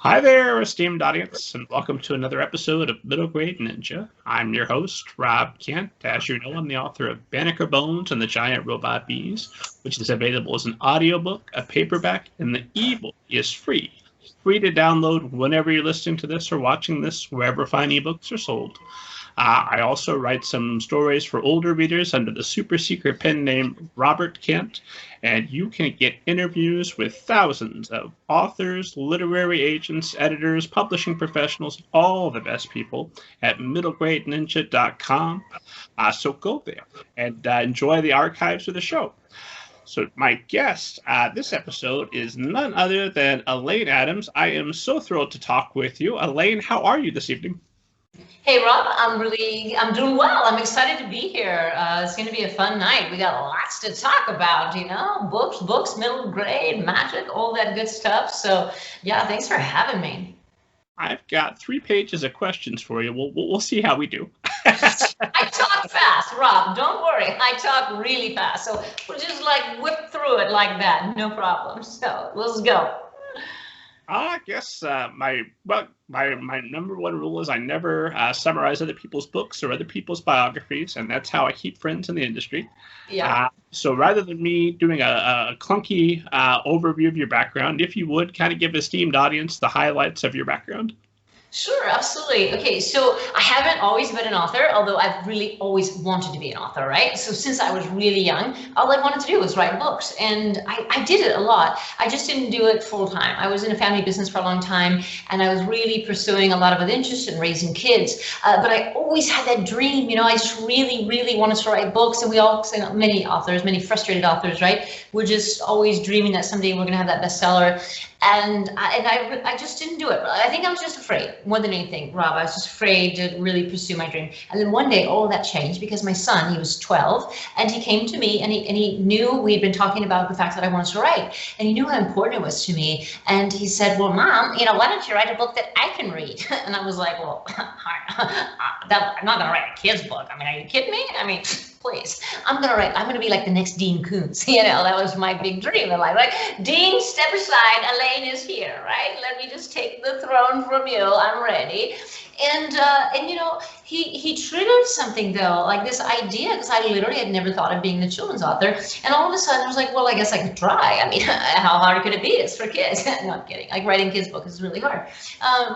Hi there, esteemed audience, and welcome to another episode of Middle Grade Ninja. I'm your host, Rob Kent. As you know, I'm the author of Banneker Bones and the Giant Robot Bees, which is available as an audiobook, a paperback, and the ebook is free. Free to download whenever you're listening to this or watching this, wherever fine ebooks are sold. I also write some stories for older readers under the super secret pen name Robert Kent, and you can get interviews with thousands of authors, literary agents, editors, publishing professionals, all the best people at middlegradeninja.com. So go there and enjoy the archives of the show. So my guest this episode is none other than Elaine Adams. I am so thrilled to talk with you. Elaine, how are you this evening? Hey Rob, I'm doing well. I'm excited to be here. It's going to be a fun night. We got lots to talk about, books, middle grade, magic, all that good stuff. So yeah, thanks for having me. I've got 3 pages of questions for you. We'll see how we do. I talk fast, Rob. Don't worry. I talk really fast. So we'll just whip through it like that. No problem. So let's go. I guess my number one rule is I never summarize other people's books or other people's biographies, and that's how I keep friends in the industry. Yeah. So rather than me doing a clunky overview of your background, if you would kind of give esteemed audience the highlights of your background. Sure, absolutely. Okay, so I haven't always been an author, although I've really always wanted to be an author, right? So since I was really young, all I wanted to do was write books, and I did it a lot. I just didn't do it full time. I was in a family business for a long time, and I was really pursuing a lot of other interests in raising kids. But I always had that dream, I just really, really wanted to write books, and we all, many authors, many frustrated authors, right? We're just always dreaming that someday we're gonna have that bestseller. And I just didn't do it. I think I was just afraid more than anything, Rob. I was just afraid to really pursue my dream. And then one day all of that changed because my son, he was 12, and he came to me and he knew we'd been talking about the fact that I wanted to write, and he knew how important it was to me. And he said, well, Mom, why don't you write a book that I can read? And I was like, well, I'm not gonna write a kid's book. I mean, are you kidding me? Please, I'm gonna be like the next Dean Koontz. That was my big dream in life, right? Dean, step aside, Elaine is here, right? Let me just take the throne from you, I'm ready. And he triggered something though, like this idea, because I literally had never thought of being a children's author. And all of a sudden I was like, well, I guess I could try. How hard could it be? It's for kids. No, I'm kidding. Like writing kids' books is really hard.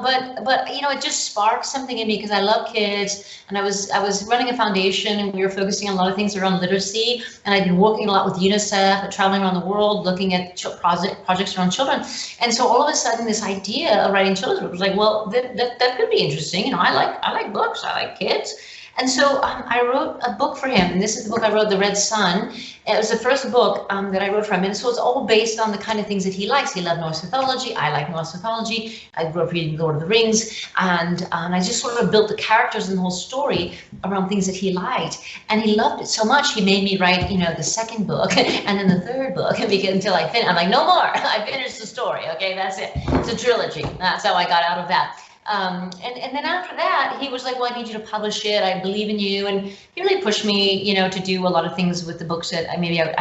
But it just sparked something in me because I love kids, and I was running a foundation, and we were focusing on a lot of things around literacy. And I've been working a lot with UNICEF and traveling around the world, looking at projects around children. And so all of a sudden this idea of writing children's books was like, well, that could be interesting. I like books. I like kids. And so I wrote a book for him, and this is the book I wrote, The Red Sun. It was the first book that I wrote for him, and so it's all based on the kind of things that he likes. He loved Norse mythology. I like Norse mythology. I grew up reading Lord of the Rings, and I just sort of built the characters and the whole story around things that he liked, and he loved it so much he made me write, the second book and then the third book until I finished. I'm like, no more. I finished the story. Okay, that's it. It's a trilogy. That's how I got out of that. And then after that, he was like, well, I need you to publish it. I believe in you. And he really pushed me, to do a lot of things with the books that I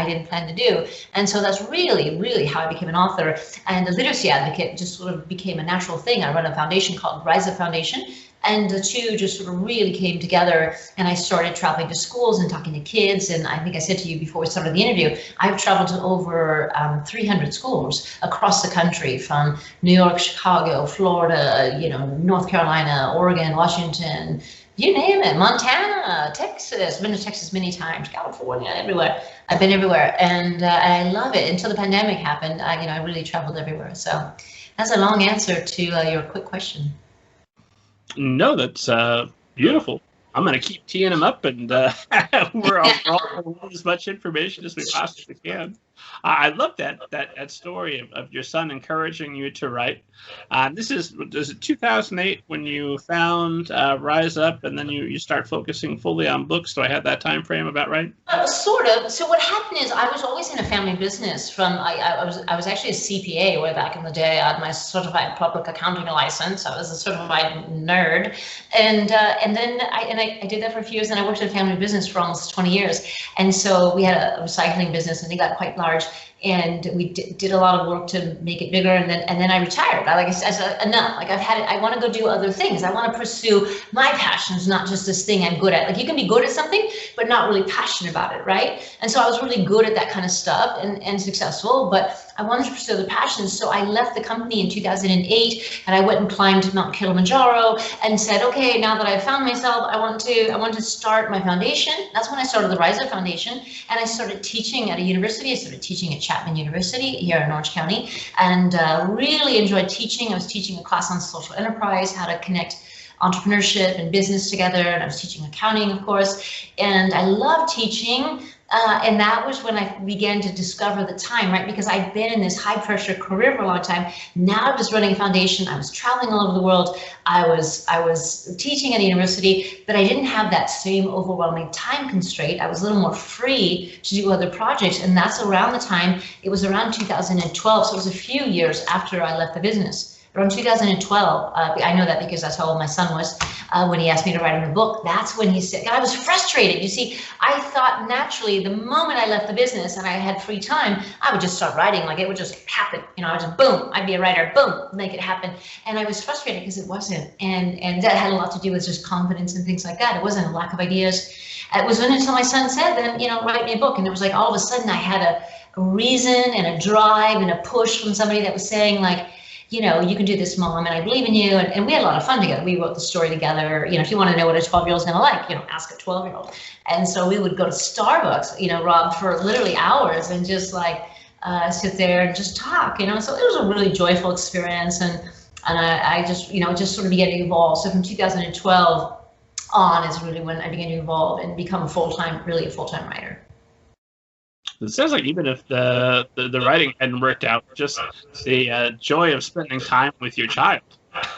didn't plan to do. And so that's really, really how I became an author. And the literacy advocate just sort of became a natural thing. I run a foundation called Rise Up Foundation. And the two just sort of really came together, and I started traveling to schools and talking to kids. And I think I said to you before we started the interview, I've traveled to over 300 schools across the country, from New York, Chicago, Florida, North Carolina, Oregon, Washington, you name it, Montana, Texas. I've been to Texas many times, California, everywhere. I've been everywhere, and I love it. Until the pandemic happened, I really traveled everywhere. So that's a long answer to your quick question. No, that's beautiful. I'm going to keep teeing them up, and we're all as much information as we possibly can. I love that story of your son encouraging you to write. Was it 2008 when you found Rise Up, and then you start focusing fully on books? Do I have that time frame about right? Sort of. So what happened is I was always in a family business. I was actually a CPA way back in the day. I had my certified public accounting license. I was a certified nerd, and then I did that for a few years. And I worked in a family business for almost 20 years. And so we had a recycling business, and it got quite large. and we did a lot of work to make it bigger, and then I retired. I said, enough. Like I've had it. I want to go do other things. I want to pursue my passions, not just this thing I'm good at. Like you can be good at something, but not really passionate about it, right? And so I was really good at that kind of stuff and successful, but I wanted to pursue the passions. So I left the company in 2008, and I went and climbed Mount Kilimanjaro and said, okay, now that I've found myself, I want to start my foundation. That's when I started the Rise Up Foundation, and I started teaching at a university. I started teaching at Chapman University here in Orange County, and really enjoyed teaching. I was teaching a class on social enterprise, how to connect entrepreneurship and business together, and I was teaching accounting, of course, and I love teaching. And that was when I began to discover the time, right? Because I'd been in this high pressure career for a long time. Now I was running a foundation. I was traveling all over the world. I was teaching at a university, but I didn't have that same overwhelming time constraint. I was a little more free to do other projects. And that's around the time, it was around 2012. So it was a few years after I left the business. Around 2012, I know that because that's how old my son was when he asked me to write him a book. That's when he said, I was frustrated. You see, I thought naturally the moment I left the business and I had free time, I would just start writing. Like it would just happen. You know, I just boom, I'd be a writer, boom, make it happen. And I was frustrated because it wasn't. And that had a lot to do with just confidence and things like that. It wasn't a lack of ideas. It wasn't until my son said, then, you know, write me a book. And it was like all of a sudden I had a reason and a drive and a push from somebody that was saying like, you know, you can do this, Mom, and I believe in you. And we had a lot of fun together. We wrote the story together. You know, if you want to know what a 12-year-old is going to like, you know, ask a 12-year-old. And so we would go to Starbucks, you know, Rob, for literally hours and just like sit there and just talk, you know. So it was a really joyful experience. And I just, you know, just sort of began to evolve. So from 2012 on is really when I began to evolve and become a full-time writer. It sounds like even if the writing hadn't worked out, just the joy of spending time with your child.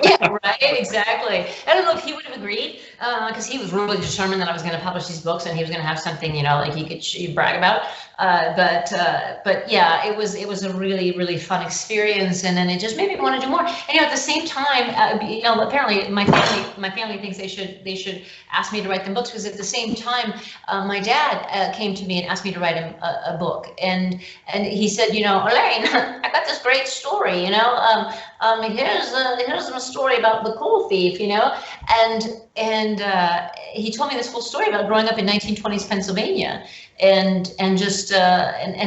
Yeah, right, exactly. I don't know if he would have agreed, because he was really determined that I was going to publish these books and he was going to have something, you know, like he could brag about. But yeah, it was a really, really fun experience, and then it just made me want to do more. And you know, at the same time, you know, apparently my family thinks they should ask me to write them books, because at the same time, my dad came to me and asked me to write him a book, and he said, you know, Elaine, I got this great story, you know, here's a story about the coal thief, you know, and he told me this whole story about growing up in 1920s Pennsylvania, and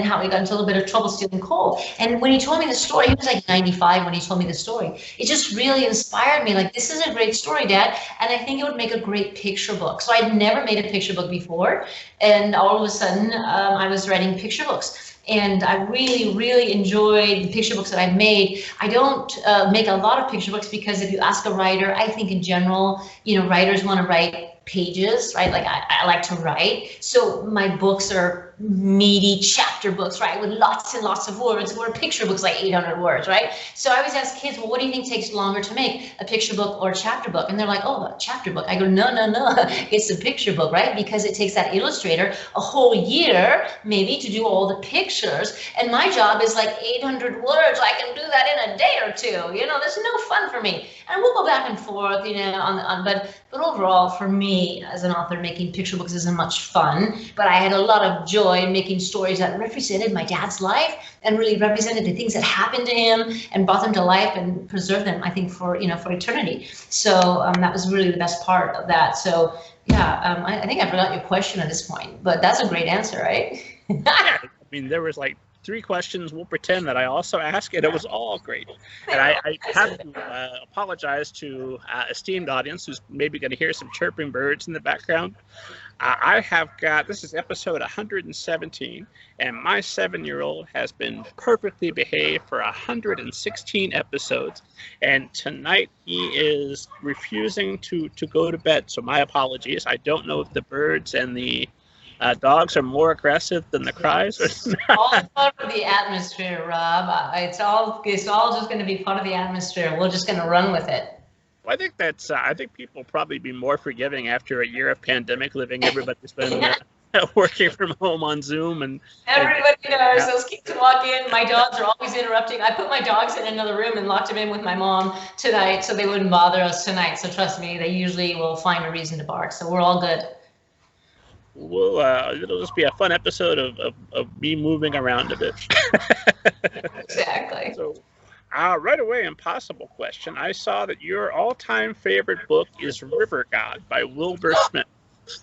how he got into a little bit of trouble stealing coal. And when he told me the story, he was like 95 when he told me the story. It just really inspired me. Like, this is a great story, Dad, and I think it would make a great picture book. So I'd never made a picture book before, and all of a sudden I was writing picture books. And I really, really enjoyed the picture books that I've made. I don't make a lot of picture books because if you ask a writer, I think in general, you know, writers want to write pages, right? Like I like to write. So my books are meaty chapter books, right? With lots and lots of words, where picture books like 800 words, right? So I always ask kids, well, what do you think takes longer to make, a picture book or a chapter book? And they're like, oh, a chapter book. I go, no, it's a picture book, right? Because it takes that illustrator a whole year, maybe, to do all the pictures. And my job is like 800 words. I can do that in a day or two. You know, there's no fun for me. And we'll go back and forth, you know, but overall, for me as an author, making picture books isn't much fun, but I had a lot of joy in making stories that represented my dad's life and really represented the things that happened to him and brought them to life and preserved them, I think, for eternity. So that was really the best part of that. So yeah, I think I forgot your question at this point, but that's a great answer, right? I mean, there was like 3 questions. We'll pretend that I also asked, and it was all great. And I have to apologize to esteemed audience who's maybe going to hear some chirping birds in the background. I have got, this is episode 117, and my 7-year-old has been perfectly behaved for 116 episodes, and tonight he is refusing to go to bed, so my apologies. I don't know if the birds and the dogs are more aggressive than the cries. It's all part of the atmosphere, Rob. It's all just going to be part of the atmosphere. We're just going to run with it. Well, I think that's. I think people will probably be more forgiving after a year of pandemic living. Everybody's been working from home on Zoom, and everybody knows those kids walk in. My dogs are always interrupting. I put my dogs in another room and locked them in with my mom tonight, so they wouldn't bother us tonight. So trust me, they usually will find a reason to bark. So we're all good. It'll just be a fun episode of me moving around a bit. Exactly. So, right away, impossible question. I saw that your all-time favorite book is River God by Wilbur Smith.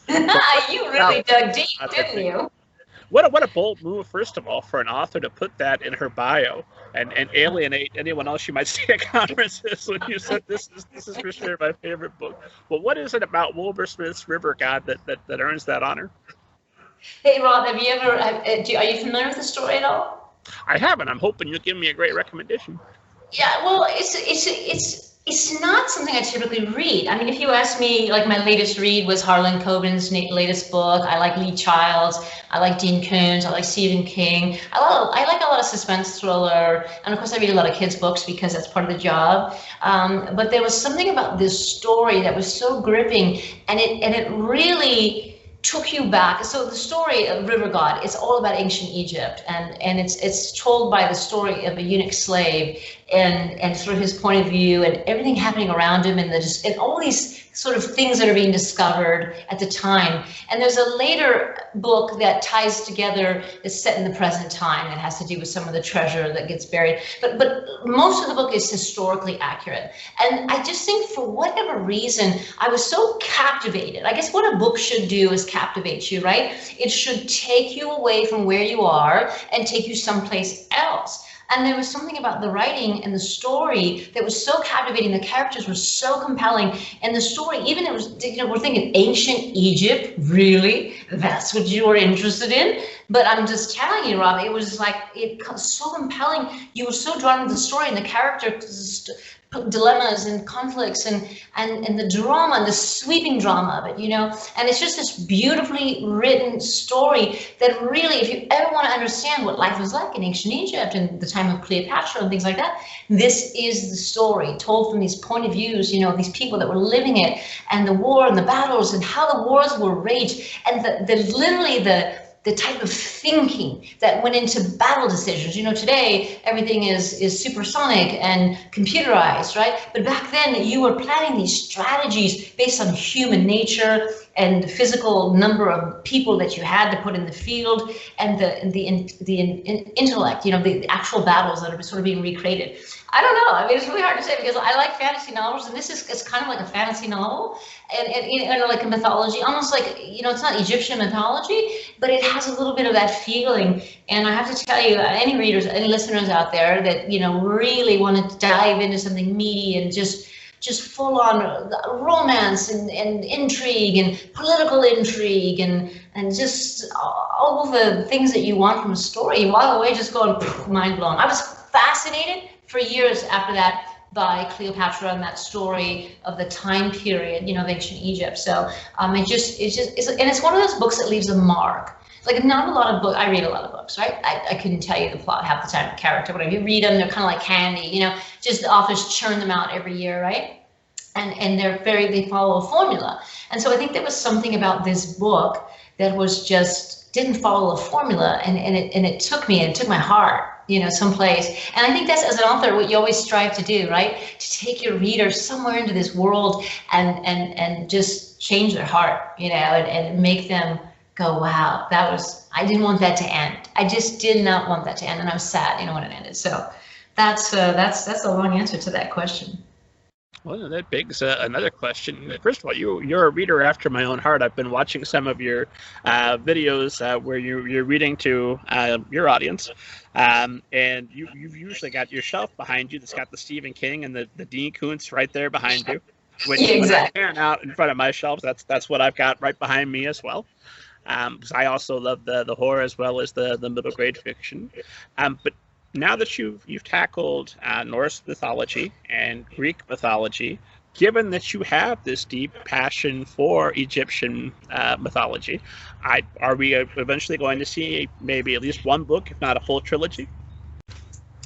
You really dug deep, didn't you? What a bold move, first of all, for an author to put that in her bio and alienate anyone else you might see at conferences when you said this is for sure my favorite book. But what is it about Wilbur Smith's River God that earns that honor? Hey Rob, have you ever? Are you familiar with the story at all? I haven't. I'm hoping you'll give me a great recommendation. Yeah, well, it's not something I typically read. I mean, if you ask me, like my latest read was Harlan Coben's latest book. I like Lee Childs. I like Dean Koontz. I like Stephen King. I like a lot of suspense thriller, and of course I read a lot of kids' books because that's part of the job. But there was something about this story that was so gripping, and it really took you back. So the story of River God, it's all about ancient Egypt, and it's told by the story of a eunuch slave and sort of his point of view and everything happening around him and all these sort of things that are being discovered at the time. And there's a later book that ties together, is set in the present time, and has to do with some of the treasure that gets buried. But most of the book is historically accurate. And I just think for whatever reason, I was so captivated. I guess what a book should do is captivate you, right? It should take you away from where you are and take you someplace else. And there was something about the writing and the story that was so captivating. The characters were so compelling. And the story, even it was, we're thinking ancient Egypt, really? That's what you were interested in? But I'm just telling you, Rob, it was like, it was so compelling. You were so drawn to the story and the characters, dilemmas and conflicts and the drama and the sweeping drama of it, and it's just this beautifully written story that really, if you ever want to understand what life was like in ancient Egypt and the time of Cleopatra and things like that, this is the story told from these point of views, these people that were living it, and the war and the battles and how the wars were waged, and the type of thinking that went into battle decisions. Today everything is supersonic and computerized, right? But back then you were planning these strategies based on human nature and the physical number of people that you had to put in the field, and the intellect, the actual battles that are sort of being recreated. I don't know. I mean, it's really hard to say because I like fantasy novels, and it's kind of like a fantasy novel, and like a mythology, almost like, it's not Egyptian mythology, but it has a little bit of that feeling. And I have to tell you, any readers, any listeners out there that, really want to dive into something meaty and just full on romance and intrigue and political intrigue and just all the things that you want from a story, you walk away just going mind blown. I was fascinated for years after that by Cleopatra and that story of the time period, of ancient Egypt. So it's one of those books that leaves a mark. Like, not a lot of books, I read a lot of books, right? I couldn't tell you the plot half the time, character, whatever. You read them, they're kind of like candy, just the authors churn them out every year, right? And they follow a formula. And so I think there was something about this book that was didn't follow a formula, and it took me, and it took my heart, someplace. And I think that's, as an author, what you always strive to do, right? To take your reader somewhere into this world and just change their heart, and make them go, wow, I didn't want that to end. I just did not want that to end, and I was sad, when it ended. So that's the long answer to that question. Well, that begs another question. First of all, you're a reader after my own heart. I've been watching some of your videos where you're reading to your audience, and you've usually got your shelf behind you that's got the Stephen King and the Dean Koontz right there behind you. Which, exactly. When I pan out in front of my shelves, that's what I've got right behind me as well. Because I also love the horror as well as the middle grade fiction. But now that you've tackled Norse mythology and Greek mythology, given that you have this deep passion for Egyptian mythology, are we eventually going to see maybe at least one book, if not a full trilogy?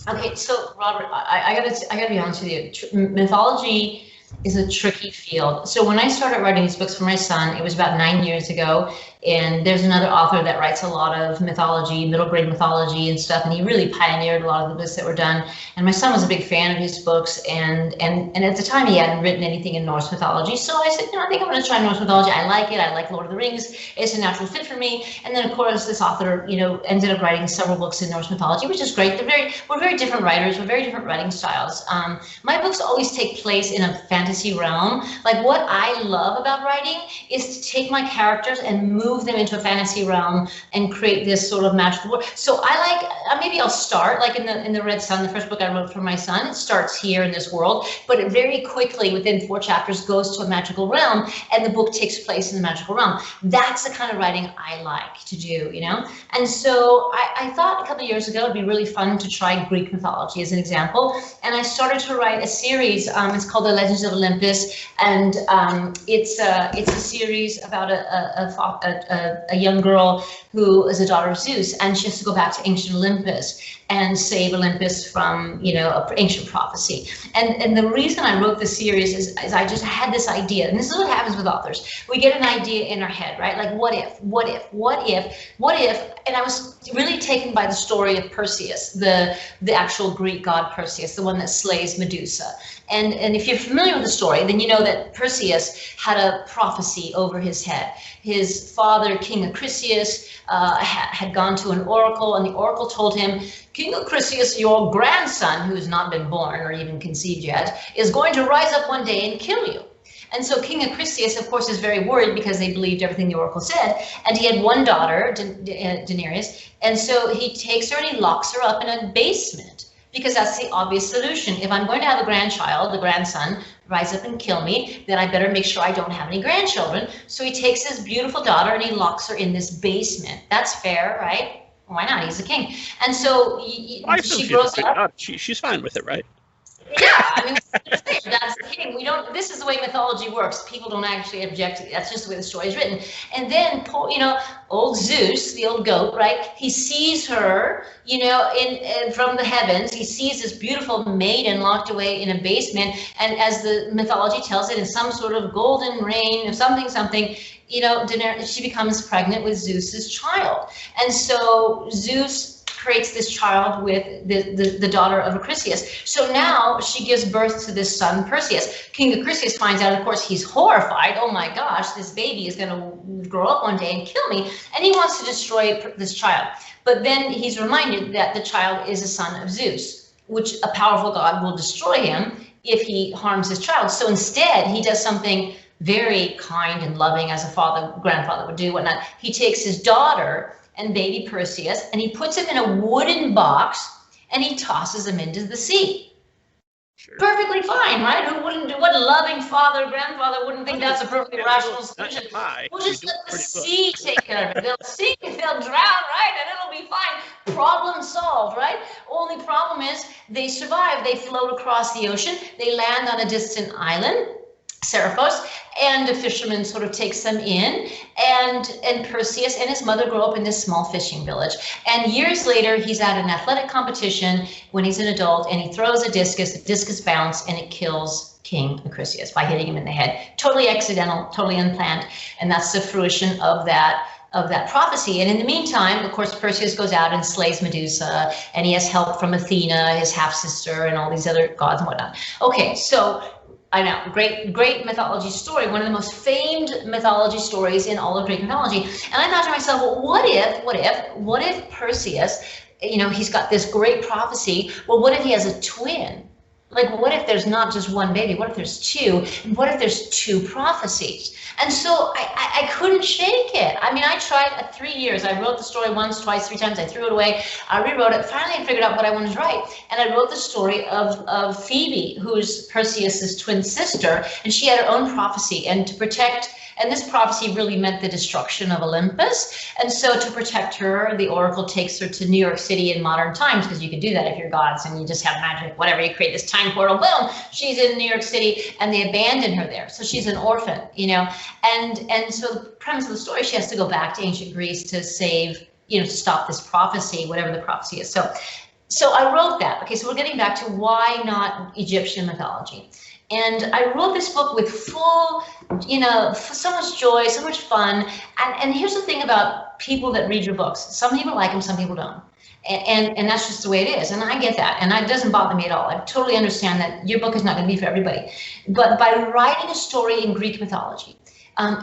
Okay, so Robert, I gotta be honest with you. Mythology is a tricky field. So when I started writing these books for my son, it was about 9 years ago. And there's another author that writes a lot of mythology, middle grade mythology and stuff. And he really pioneered a lot of the books that were done. And my son was a big fan of his books. And at the time he hadn't written anything in Norse mythology. So I said, I think I'm going to try Norse mythology. I like it. I like Lord of the Rings. It's a natural fit for me. And then of course this author, ended up writing several books in Norse mythology, which is great. We're very different writers. We're very different writing styles. My books always take place in a fantasy realm. Like what I love about writing is to take my characters and move them into a fantasy realm and create this sort of magical world. So I like, maybe I'll start like in the Red Sun, the first book I wrote for my son. It starts here in this world, but it very quickly within 4 chapters goes to a magical realm, and the book takes place in the magical realm. That's the kind of writing I like to do, And so I thought a couple of years ago it'd be really fun to try Greek mythology as an example, and I started to write a series. It's called the Legends of Olympus, and it's a series about a young girl who is a daughter of Zeus, and she has to go back to ancient Olympus and save Olympus from, an ancient prophecy. And the reason I wrote this series is I just had this idea, and this is what happens with authors. We get an idea in our head, right? Like, what if, and I was really taken by the story of Perseus, the actual Greek god Perseus, the one that slays Medusa. And if you're familiar with the story, then you know that Perseus had a prophecy over his head. His father, King Acrisius, had gone to an oracle, and the oracle told him, King Acrisius, your grandson, who has not been born or even conceived yet, is going to rise up one day and kill you. And so King Acrisius, of course, is very worried because they believed everything the oracle said. And he had one daughter, Daenerys, and so he takes her and he locks her up in a basement, because that's the obvious solution. If I'm going to have a grandchild, a grandson, rise up and kill me, then I better make sure I don't have any grandchildren. So he takes his beautiful daughter and he locks her in this basement. That's fair, right? Why not? He's a king. And so she grows up. She's fine with it, right? Yeah, I mean, that's the king. This is the way mythology works. People don't actually object to it. That's just the way the story is written. And then, old Zeus, the old goat, right? He sees her, from the heavens. He sees this beautiful maiden locked away in a basement. And as the mythology tells it, in some sort of golden rain of something, Daenerys, she becomes pregnant with Zeus's child. And so Zeus creates this child with the daughter of Acrisius. So now she gives birth to this son, Perseus. King Acrisius finds out, of course, he's horrified. Oh my gosh, this baby is going to grow up one day and kill me. And he wants to destroy this child. But then he's reminded that the child is a son of Zeus, which a powerful god will destroy him if he harms his child. So instead, he does something very kind and loving, as a grandfather would do, whatnot. He takes his daughter and baby Perseus, and he puts him in a wooden box, and he tosses him into the sea. Sure. Perfectly fine, right? What loving grandfather wouldn't think that's a perfectly rational solution? We'll just let the sea take care of it. They'll sink, they'll drown, right? And it'll be fine. Problem solved, right? Only problem is they survive. They float across the ocean. They land on a distant island, Seriphos, and a fisherman sort of takes them in, and Perseus and his mother grow up in this small fishing village. And years later, he's at an athletic competition when he's an adult, and he throws the discus bounces, and it kills King Acrisius by hitting him in the head. Totally accidental, totally unplanned, and that's the fruition of that prophecy. And in the meantime, of course, Perseus goes out and slays Medusa, and he has help from Athena, his half-sister, and all these other gods and whatnot. Okay, so I know, great mythology story, one of the most famed mythology stories in all of Greek mythology. And I thought to myself, well, what if Perseus, he's got this great prophecy. Well, what if he has a twin? Like, what if there's not just one baby? What if there's two? And what if there's two prophecies? And so I couldn't shake it. I mean, I tried 3 years. I wrote the story once, twice, 3 times. I threw it away. I rewrote it. Finally, I figured out what I wanted to write. And I wrote the story of Phoebe, who's Perseus's twin sister. And she had her own prophecy. And to protect, and this prophecy really meant the destruction of Olympus. And so to protect her, the oracle takes her to New York City in modern times, because you can do that if you're gods and you just have magic, whatever, you create this time portal, boom, she's in New York City, and they abandon her there. So she's an orphan, and so the premise of the story, she has to go back to ancient Greece to save, to stop this prophecy, whatever the prophecy is. So I wrote that. Okay, so we're getting back to why not Egyptian mythology. And I wrote this book with full, so much joy, so much fun. And here's the thing about people that read your books. Some people like them, some people don't. And that's just the way it is. And I get that. And it doesn't bother me at all. I totally understand that your book is not going to be for everybody. But by writing a story in Greek mythology,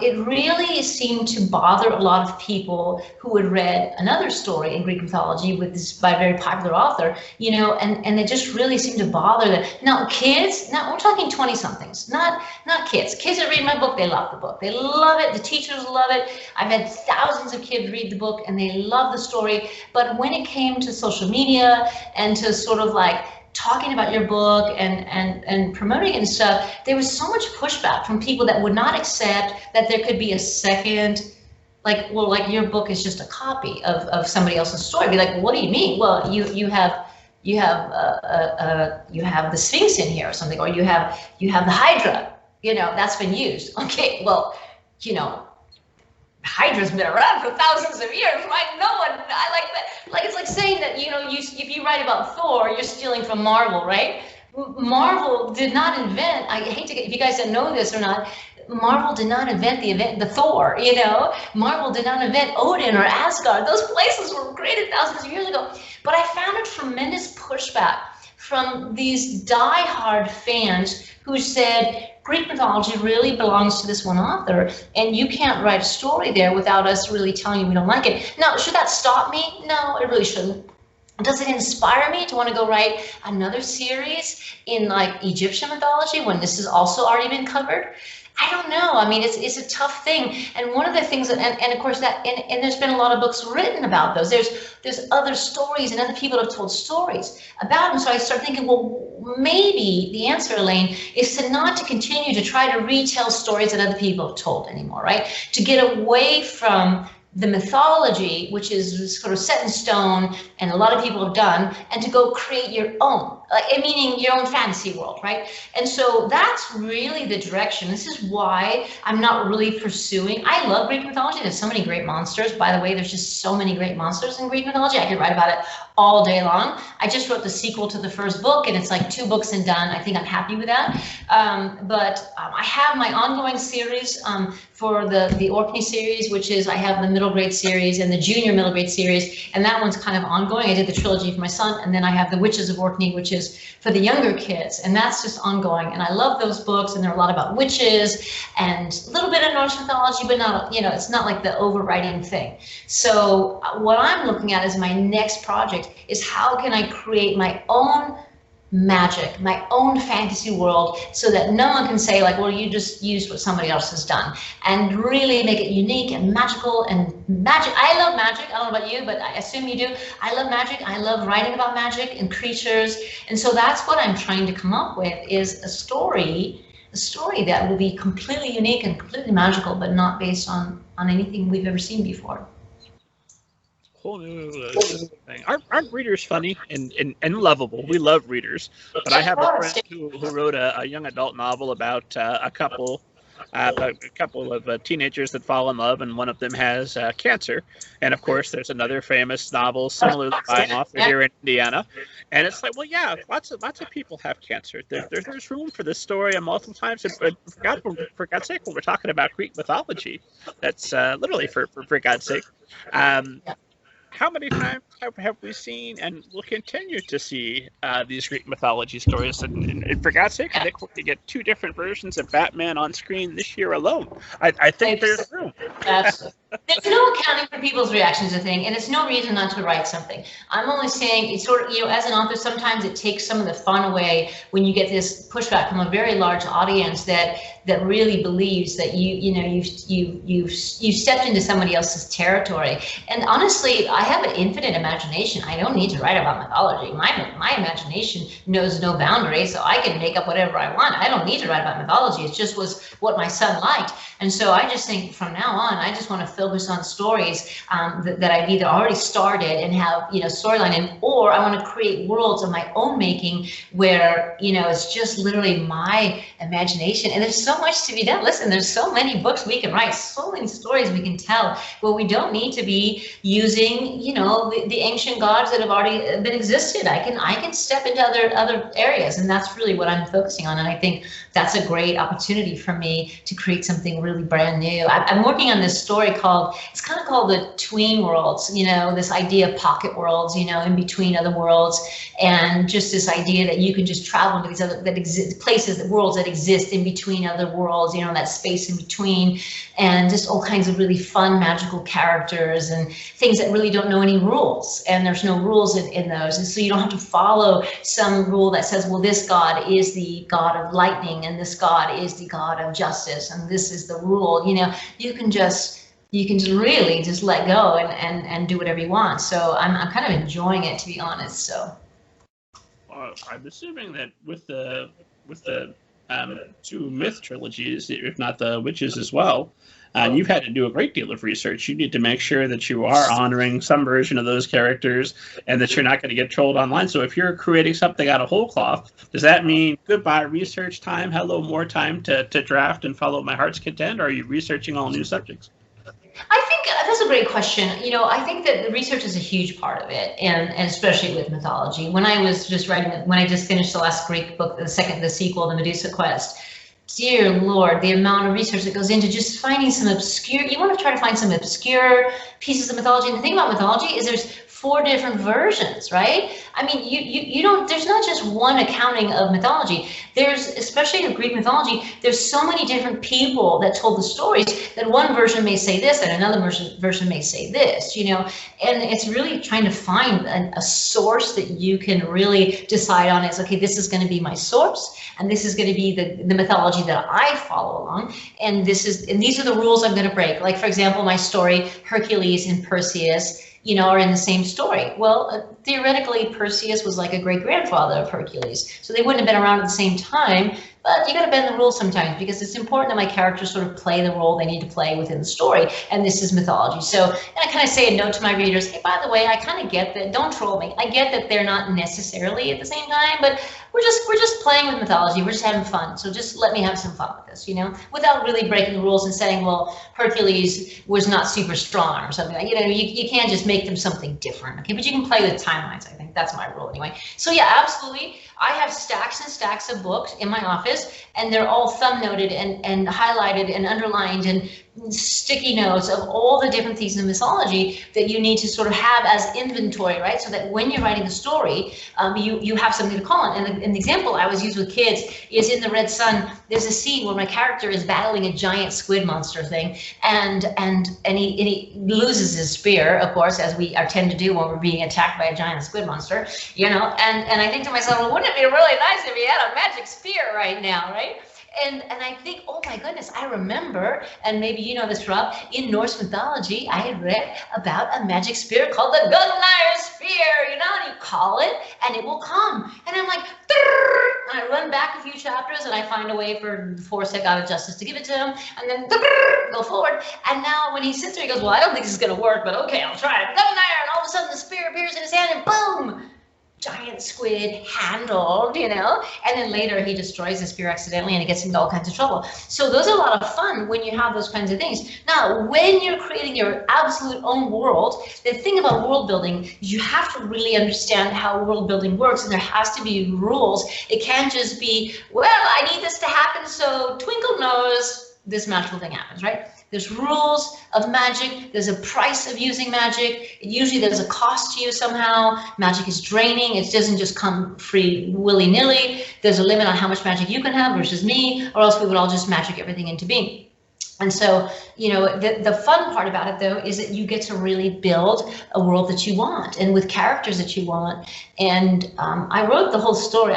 it really seemed to bother a lot of people who had read another story in Greek mythology by a very popular author, and it just really seemed to bother them. Now, kids, we're talking 20-somethings, not kids. Kids that read my book, they love the book. They love it. The teachers love it. I've had thousands of kids read the book and they love the story. But when it came to social media and to sort of like talking about your book and promoting it and stuff, there was so much pushback from people that would not accept that there could be a second, like your book is just a copy of somebody else's story. Be like, what do you mean? Well, you have the Sphinx in here or something, or you have the Hydra, that's been used. Okay, well, Hydra's been around for thousands of years, right? I like that. Like, it's like saying that, if you write about Thor, you're stealing from Marvel, right? Marvel did not invent, I hate to get, if you guys don't know this or not, Marvel did not invent the Thor, Marvel did not invent Odin or Asgard. Those places were created thousands of years ago. But I found a tremendous pushback from these die-hard fans who said, Greek mythology really belongs to this one author, and you can't write a story there without us really telling you we don't like it. Now, should that stop me? No, it really shouldn't. Does it inspire me to want to go write another series in like Egyptian mythology when this has also already been covered? I don't know. I mean, it's a tough thing. And one of the things, and of course that, and there's been a lot of books written about those. There's other stories and other people have told stories about them. So I start thinking, well, maybe the answer, Elaine, is to continue to try to retell stories that other people have told anymore, right? To get away from the mythology, which is sort of set in stone and a lot of people have done, and to go create your own, meaning your own fantasy world, right? And so that's really the direction. This is why I'm not really pursuing, I love Greek mythology. There's so many great monsters. By the way, there's just so many great monsters in Greek mythology. I could write about it all day long. I just wrote the sequel to the first book and it's like 2 books and done. I think I'm happy with that. But I have my ongoing series for the Orkney series, which is I have the middle grade series and the junior middle grade series, and that one's kind of ongoing. I did the trilogy for my son, and then I have the Witches of Orkney, which is for the younger kids, and that's just ongoing. And I love those books, and they're a lot about witches and a little bit of Norse mythology, but not, it's not like the overriding thing. So what I'm looking at as my next project is how can I create my own magic, my own fantasy world, so that no one can say like, well, you just used what somebody else has done, and really make it unique and magical and magic. I love magic. I don't know about you, but I assume you do. I love magic. I love writing about magic and creatures. And so that's what I'm trying to come up with, is a story that will be completely unique and completely magical, but not based on anything we've ever seen before. Whole new thing. Aren't readers funny and lovable? We love readers. But I have a friend who wrote a young adult novel about a couple of teenagers that fall in love, and one of them has cancer. And of course, there's another famous novel similarly by an author here in Indiana. And it's like, well, yeah, lots of people have cancer. There's room for this story, and multiple times. For God's sake, when we're talking about Greek mythology, that's literally for God's sake. How many times have we seen and will continue to see these Greek mythology stories? And for God's sake, I think we're going to get 2 different versions of Batman on screen this year alone. I think there's room. Absolutely. There's no accounting for people's reactions to things, and it's no reason not to write something. I'm only saying it's sort of, as an author, sometimes it takes some of the fun away when you get this pushback from a very large audience that really believes that you've stepped into somebody else's territory. And honestly, I have an infinite imagination. I don't need to write about mythology. My imagination knows no boundaries, so I can make up whatever I want. I don't need to write about mythology. It just was what my son liked. And so I just think from now on, I just want to focus on stories that I've either already started and have, storyline in, or I want to create worlds of my own making where, it's just literally my imagination. And there's so much to be done. Listen, there's so many books we can write, so many stories we can tell, where we don't need to be using, the ancient gods that have already been existed. I can step into other areas, and that's really what I'm focusing on. And I think that's a great opportunity for me to create something really brand new. I'm working on this story it's kind of called the Tween Worlds, this idea of pocket worlds, in between other worlds, and just this idea that you can just travel to these other worlds that exist in between other worlds, that space in between, and just all kinds of really fun magical characters and things that really don't know any rules, and there's no rules in those, and so you don't have to follow some rule that says, well, this god is the god of lightning and this god is the god of justice and this is the rule. You can just really just let go and do whatever you want. So I'm kind of enjoying it, to be honest. So I'm assuming that with the two myth trilogies, if not the witches as well, you've had to do a great deal of research. You need to make sure that you are honoring some version of those characters and that you're not going to get trolled online. So if you're creating something out of whole cloth, does that mean goodbye research time, hello more time to draft and follow my heart's content, or are you researching all new subjects? I think that's a great question. I think that the research is a huge part of it, and especially with mythology. When I was just when I just finished the last Greek book, the sequel, the MEDUSA QUEST, dear Lord, the amount of research that goes into just finding some obscure, you want to try to find some obscure pieces of mythology. And the thing about mythology is there's 4 different versions, right? I mean, you don't, there's not just one accounting of mythology. There's, especially in Greek mythology, there's so many different people that told the stories that one version may say this and another version may say this, and it's really trying to find a source that you can really decide on. It's okay, this is going to be my source, and this is going to be the mythology that I follow along, and these are the rules I'm going to break. Like, for example, my story, Hercules and Perseus, are in the same story. Well, theoretically, Perseus was like a great-grandfather of Hercules, so they wouldn't have been around at the same time, but you got to bend the rules sometimes because it's important that my characters sort of play the role they need to play within the story, and this is mythology. So, and I kind of say a note to my readers, hey, by the way, I kind of get that, don't troll me. I get that they're not necessarily at the same time, but we're just playing with mythology. We're just having fun. So just let me have some fun with this, without really breaking the rules and saying, well, Hercules was not super strong or something. You can't just make them something different, okay? But you can play with timelines. I think that's my rule anyway. So yeah, absolutely. I have stacks and stacks of books in my office, and they're all thumb noted and highlighted and underlined and sticky notes of all the different pieces of mythology that you need to sort of have as inventory, right? So that when you're writing a story, you have something to call on. And the example I always use with kids is in the Red Sun, there's a scene where my character is battling a giant squid monster thing, and he loses his spear, of course, as we tend to do when we're being attacked by a giant squid monster, and I think to myself, well, wouldn't it be really nice if he had a magic spear right now, right? And I think, oh my goodness, I remember, and maybe you know this, Rob, in Norse mythology, I had read about a magic spear called the Gungnir spear, and you call it, and it will come. And I'm like, and I run back a few chapters, and I find a way for the foresaid god of justice to give it to him, and then go forward. And now when he sits there, he goes, well, I don't think this is going to work, but okay, I'll try it. Gungnir, and all of a sudden the spear appears in his hand, and boom! Giant squid handled, and then later he destroys the spear accidentally and it gets into all kinds of trouble. So those are a lot of fun when you have those kinds of things. Now, when you're creating your absolute own world, the thing about world building is you have to really understand how world building works, and there has to be rules. It can't just be, well, I need this to happen, so Twinkle knows this magical thing happens, right? There's rules of magic. There's a price of using magic. Usually there's a cost to you somehow. Magic is draining. It doesn't just come free willy-nilly. There's a limit on how much magic you can have versus me, or else we would all just magic everything into being. And so, the fun part about it, though, is that you get to really build a world that you want, and with characters that you want. And I wrote the whole story.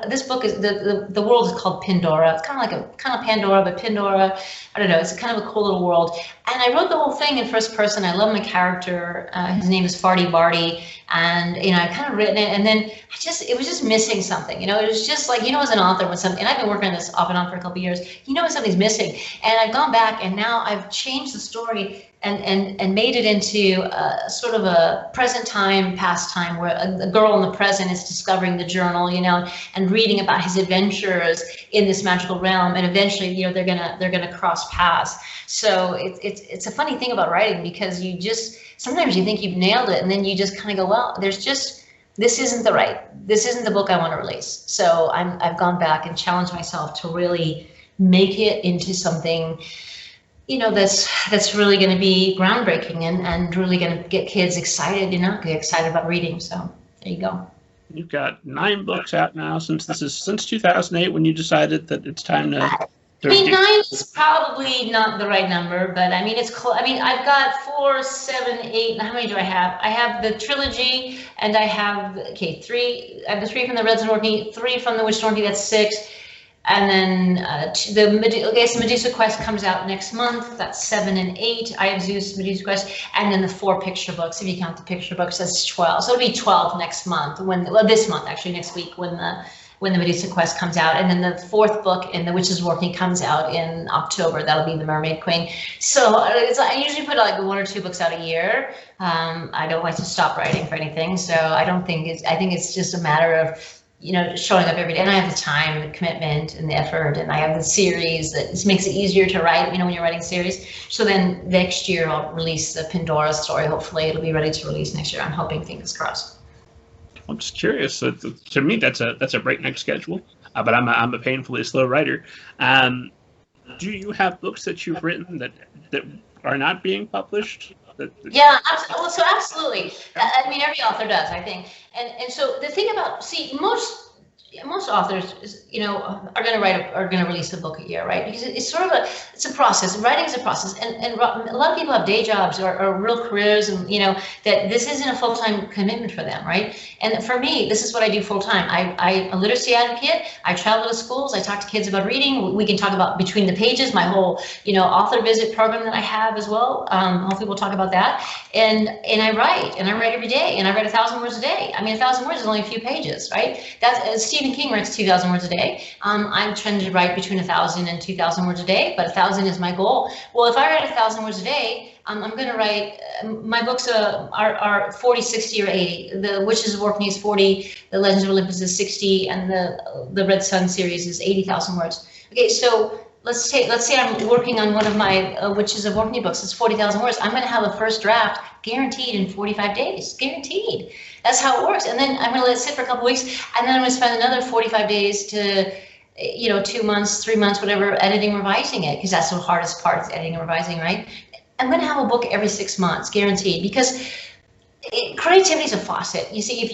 This book is the world is called Pandora. It's kind of Pandora, but Pandora, I don't know. It's kind of a cool little world. And I wrote the whole thing in first person. I love my character. His name is Farty Barty, and I kind of written it, and then it was just missing something. It was just like, as an author when something, and I've been working on this off and on for a couple of years. When something's missing, and I've gone back back, and now I've changed the story and made it into sort of a present time, past time, where a girl in the present is discovering the journal, you know, and reading about his adventures in this magical realm, and eventually, you know, they're gonna cross paths. So it's a funny thing about writing, because you just sometimes you think you've nailed it, and then you just kind of go, well, this isn't the book I want to release. So I've gone back and challenged myself to really make it into something, you know, that's really going to be groundbreaking and really going to get kids excited, you know, get excited about reading. So there you go. You've got 9 books out now since 2008, when you decided that it's time to. I mean, 9 is probably not the right number, but I mean, it's close. I mean, I've got 4, 7, 8. How many do I have? I have the trilogy, and I have 3. I have the 3 from the Reds and Orkney, 3 from the Witch Stormy. That's 6. And then the MEDUSA Quest comes out next month. That's 7 and 8. Eye of Zeus, MEDUSA Quest, and then the 4 picture books. If you count the picture books, that's 12. So it'll be 12 next month. This month actually, next week when the MEDUSA Quest comes out, and then the 4th book in the Witches of Orkney comes out in October. That'll be the Mermaid Queen. So I usually put like 1 or 2 books out a year. I don't like to stop writing for anything, so I think it's just a matter of, you know, showing up every day. And I have the time, the commitment, and the effort, and I have the series that just makes it easier to write, you know, when you're writing series. So then next year I'll release the Pandora story. Hopefully it'll be ready to release next year. I'm hoping, fingers crossed. I'm just curious. To me, that's a breakneck schedule, but I'm a painfully slow writer. Do you have books that you've written that are not being published? Yeah, so absolutely. I mean, every author does, I think. And so the thing about, most authors, you know, are going to release a book a year, right? Because it's sort of a process. Writing is a process, and a lot of people have day jobs or real careers, and you know that this isn't a full-time commitment for them, right? And for me, this is what I do full-time. I'm a literacy advocate. I travel to schools. I talk to kids about reading. We can talk about Between the Pages, my whole, you know, author visit program that I have as well. Hopefully we'll talk about that. And I write every day, and I write 1,000 words a day. I mean, 1,000 words is only a few pages, right? That's Stephen King writes 2,000 words a day. I'm trying to write between 1,000 and 2,000 words a day, but 1,000 is my goal. Well, if I write 1,000 words a day, I'm going to write, my books are 40, 60, or 80. The Witches of Orkney is 40, the Legends of Olympus is 60, and the Red Sun series is 80,000 words. Okay, so let's say I'm working on one of my Witches of Orkney books. It's 40,000 words. I'm going to have a first draft guaranteed in 45 days, guaranteed. That's how it works. And then I'm going to let it sit for a couple weeks, and then I'm going to spend another 45 days to, you know, 2 months, 3 months, whatever, editing, revising it, because that's the hardest part, is editing and revising, right? I'm going to have a book every 6 months, guaranteed, because creativity is a faucet. You see,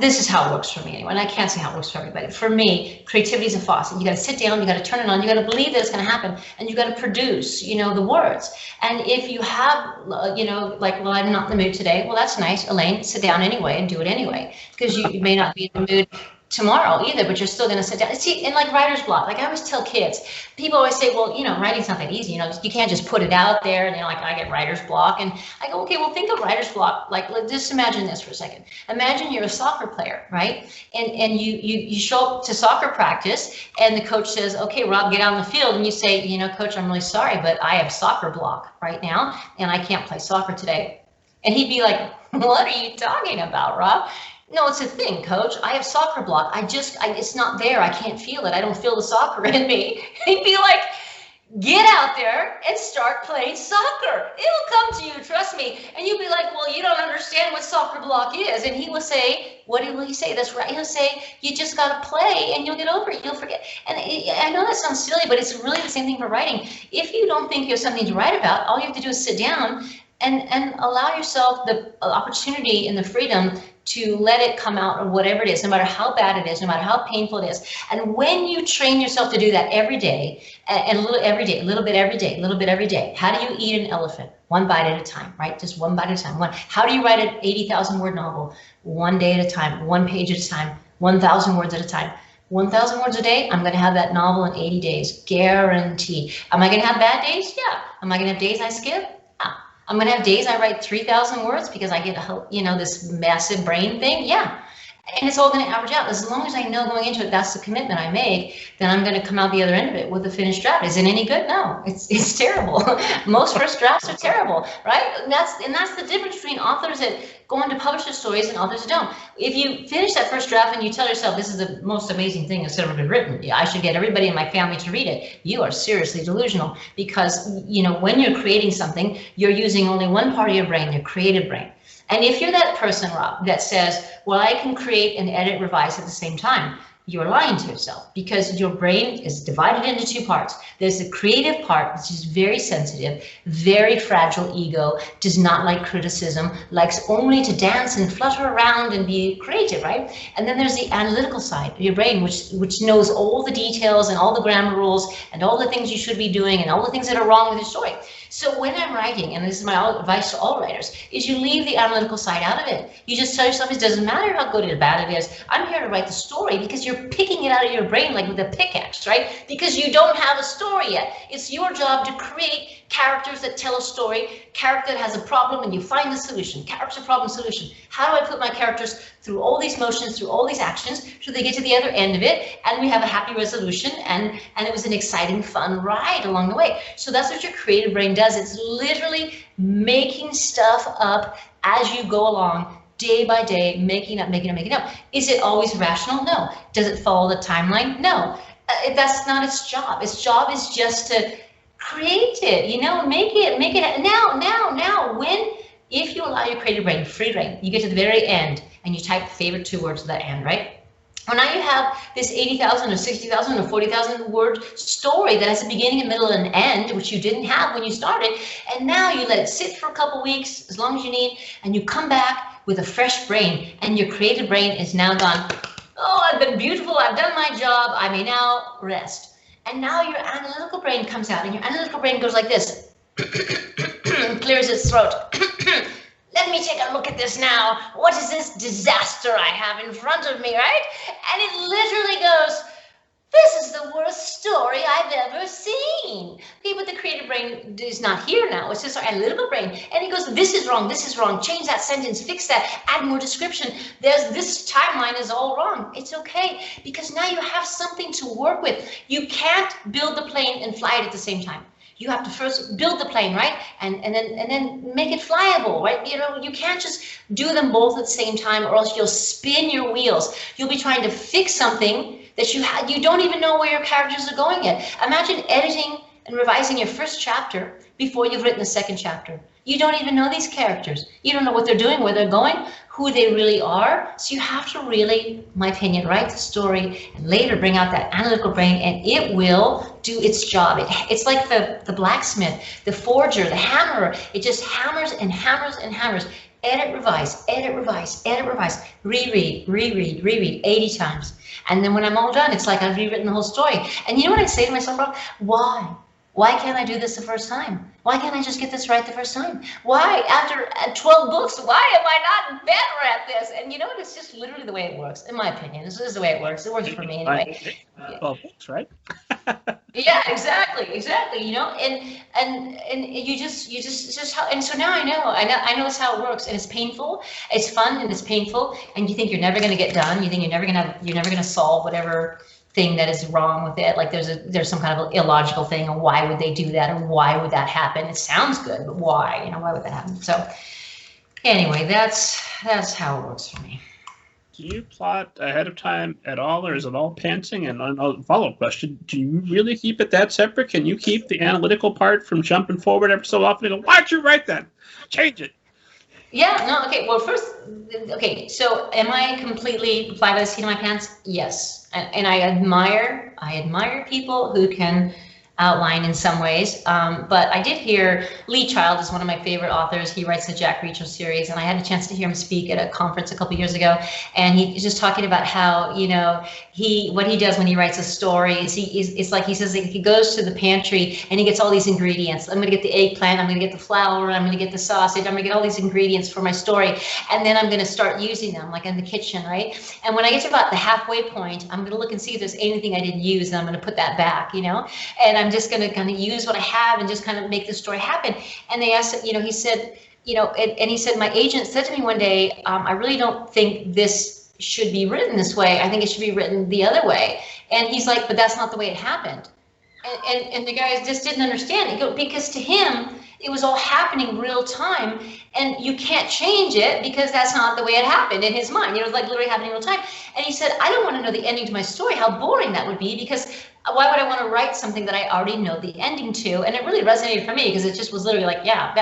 this is how it works for me anyway, and I can't say how it works for everybody. For me, creativity is a faucet. You got to sit down, you got to turn it on, you got to believe that it's going to happen, and you got to produce, you know, the words. And if you have, you know, like, well, I'm not in the mood today. Well, that's nice, Elaine. Sit down anyway and do it anyway, because you may not be in the mood tomorrow either, but you're still going to sit down. See, and like writer's block, like I always tell kids, people always say, well, you know, writing's not that easy, you know, you can't just put it out there, and you know, like I get writer's block, and I go, okay, well, think of writer's block, like, just imagine this for a second. Imagine you're a soccer player, right? And you show up to soccer practice, and the coach says, okay, Rob, get out on the field, and you say, you know, coach, I'm really sorry, but I have soccer block right now, and I can't play soccer today. And he'd be like, what are you talking about, Rob? No, it's a thing, coach. I have soccer block. It's not there. I can't feel it. I don't feel the soccer in me. He'd be like, get out there and start playing soccer. It'll come to you, trust me. And you'll be like, well, you don't understand what soccer block is. And he will say, what will he say? That's right. He'll say, you just got to play and you'll get over it. You'll forget. And I know that sounds silly, but it's really the same thing for writing. If you don't think you have something to write about, all you have to do is sit down and allow yourself the opportunity and the freedom to let it come out, or whatever it is, no matter how bad it is, no matter how painful it is. And when you train yourself to do that every day, and a little every day, a little bit every day, a little bit every day. How do you eat an elephant? One bite at a time, right? Just one bite at a time. How do you write an 80,000 word novel? One day at a time, one page at a time, 1,000 words at a time. 1,000 words a day, I'm going to have that novel in 80 days, guarantee. Am I going to have bad days? Yeah. Am I going to have days I skip? Yeah. I'm going to have days I write 3,000 words because I get, you know, this massive brain thing. Yeah. And it's all going to average out. As long as I know going into it, that's the commitment I make, then I'm going to come out the other end of it with a finished draft. Is it any good? No, it's terrible. Most first drafts are terrible, right? And that's the difference between authors that go on to publish their stories and authors that don't. If you finish that first draft and you tell yourself, this is the most amazing thing that's ever been written, I should get everybody in my family to read it, you are seriously delusional, because when you're creating something, you're using only one part of your brain, your creative brain. And if you're that person, Rob, that says, well, I can create and edit, revise at the same time, you're lying to yourself, because your brain is divided into two parts. There's the creative part, which is very sensitive, very fragile ego, does not like criticism, likes only to dance and flutter around and be creative, right? And then there's the analytical side of your brain, which knows all the details and all the grammar rules and all the things you should be doing and all the things that are wrong with your story. So when I'm writing, and this is my advice to all writers, is you leave the analytical side out of it. You just tell yourself, it doesn't matter how good or bad it is. I'm here to write the story, because you're picking it out of your brain like with a pickaxe, right? Because you don't have a story yet. It's your job to create characters that tell a story, character that has a problem and you find the solution, character, problem, solution. How do I put my characters through all these motions, through all these actions, so they get to the other end of it and we have a happy resolution, and it was an exciting, fun ride along the way. So that's what your creative brain does. It's literally making stuff up as you go along, day by day, making up. Is it always rational? No. Does it follow the timeline? No. That's not its job. Its job is just to create it, make it. Now, if you allow your creative brain free rein, you get to the very end and you type favorite 2 words to that end, right? Well, now you have this 80,000 or 60,000 or 40,000 word story that has a beginning, a middle, and an end, which you didn't have when you started. And now you let it sit for a couple weeks, as long as you need, and you come back with a fresh brain, and your creative brain is now gone, oh, I've been beautiful, I've done my job, I may now rest. And now your analytical brain comes out, and your analytical brain goes like this, clears its throat. Let me take a look at this now. What is this disaster I have in front of me, right? And it literally goes, this is the worst story I've ever seen. Okay, but the creative brain is not here now. It's just our analytical brain. And it goes, this is wrong, change that sentence, fix that, add more description. This timeline is all wrong. It's okay, because now you have something to work with. You can't build the plane and fly it at the same time. You have to first build the plane, right? And then make it flyable, right? You can't just do them both at the same time, or else you'll spin your wheels. You'll be trying to fix something that you don't even know where your characters are going yet. Imagine editing and revising your first chapter before you've written the second chapter. You don't even know these characters. You don't know what they're doing, where they're going, who they really are. So you have to really, in my opinion, write the story and later bring out that analytical brain, and it will do its job. It's like the blacksmith, the forger, the hammerer. It just hammers and hammers and hammers. Edit, revise, edit, revise, edit, revise, reread, 80 times. And then when I'm all done, it's like I've rewritten the whole story. And you know what I say to myself, Rob? Why? Why can't I do this the first time? Why can't I just get this right the first time? Why, after 12 books, why am I not better at this? And you know what? It's just literally the way it works, in my opinion. This is the way it works. It works for me anyway. 12 books, right? Yeah, exactly. And you just how, and so now I know that's how it works, and it's painful. It's fun and it's painful, and you think you're never going to get done. You think you're never going to solve whatever thing that is wrong with it. Like there's some kind of illogical thing, and why would they do that, and why would that happen? It sounds good, but why? Why would that happen? So anyway, that's how it works for me. Do you plot ahead of time at all, or is it all pantsing? And a follow-up question, do you really keep it that separate? Can you keep the analytical part from jumping forward every so often? And why'd you write that? Change it. Yeah, no, okay, well, first, okay, so am I completely fly by the seat of my pants? Yes, and I admire people who can outline in some ways, but I did hear Lee Child is one of my favorite authors. He writes the Jack Reacher series, and I had a chance to hear him speak at a conference a couple years ago, and he's just talking about how, what he does when he writes a story is it's like he says that he goes to the pantry and he gets all these ingredients. I'm gonna get the eggplant, I'm gonna get the flour, I'm gonna get the sausage, I'm gonna get all these ingredients for my story, and then I'm gonna start using them, like in the kitchen, right? And when I get to about the halfway point, I'm gonna look and see if there's anything I didn't use, and I'm gonna put that back, and I'm just going to kind of use what I have and just kind of make the story happen. And they asked, he said, and he said, my agent said to me one day, I really don't think this should be written this way. I think it should be written the other way. And he's like, but that's not the way it happened. And the guy just didn't understand it, because to him, it was all happening real time, and you can't change it because that's not the way it happened in his mind. It was like literally happening real time. And he said, I don't want to know the ending to my story. How boring that would be, because why would I want to write something that I already know the ending to? And it really resonated for me, because it just was literally like, yeah,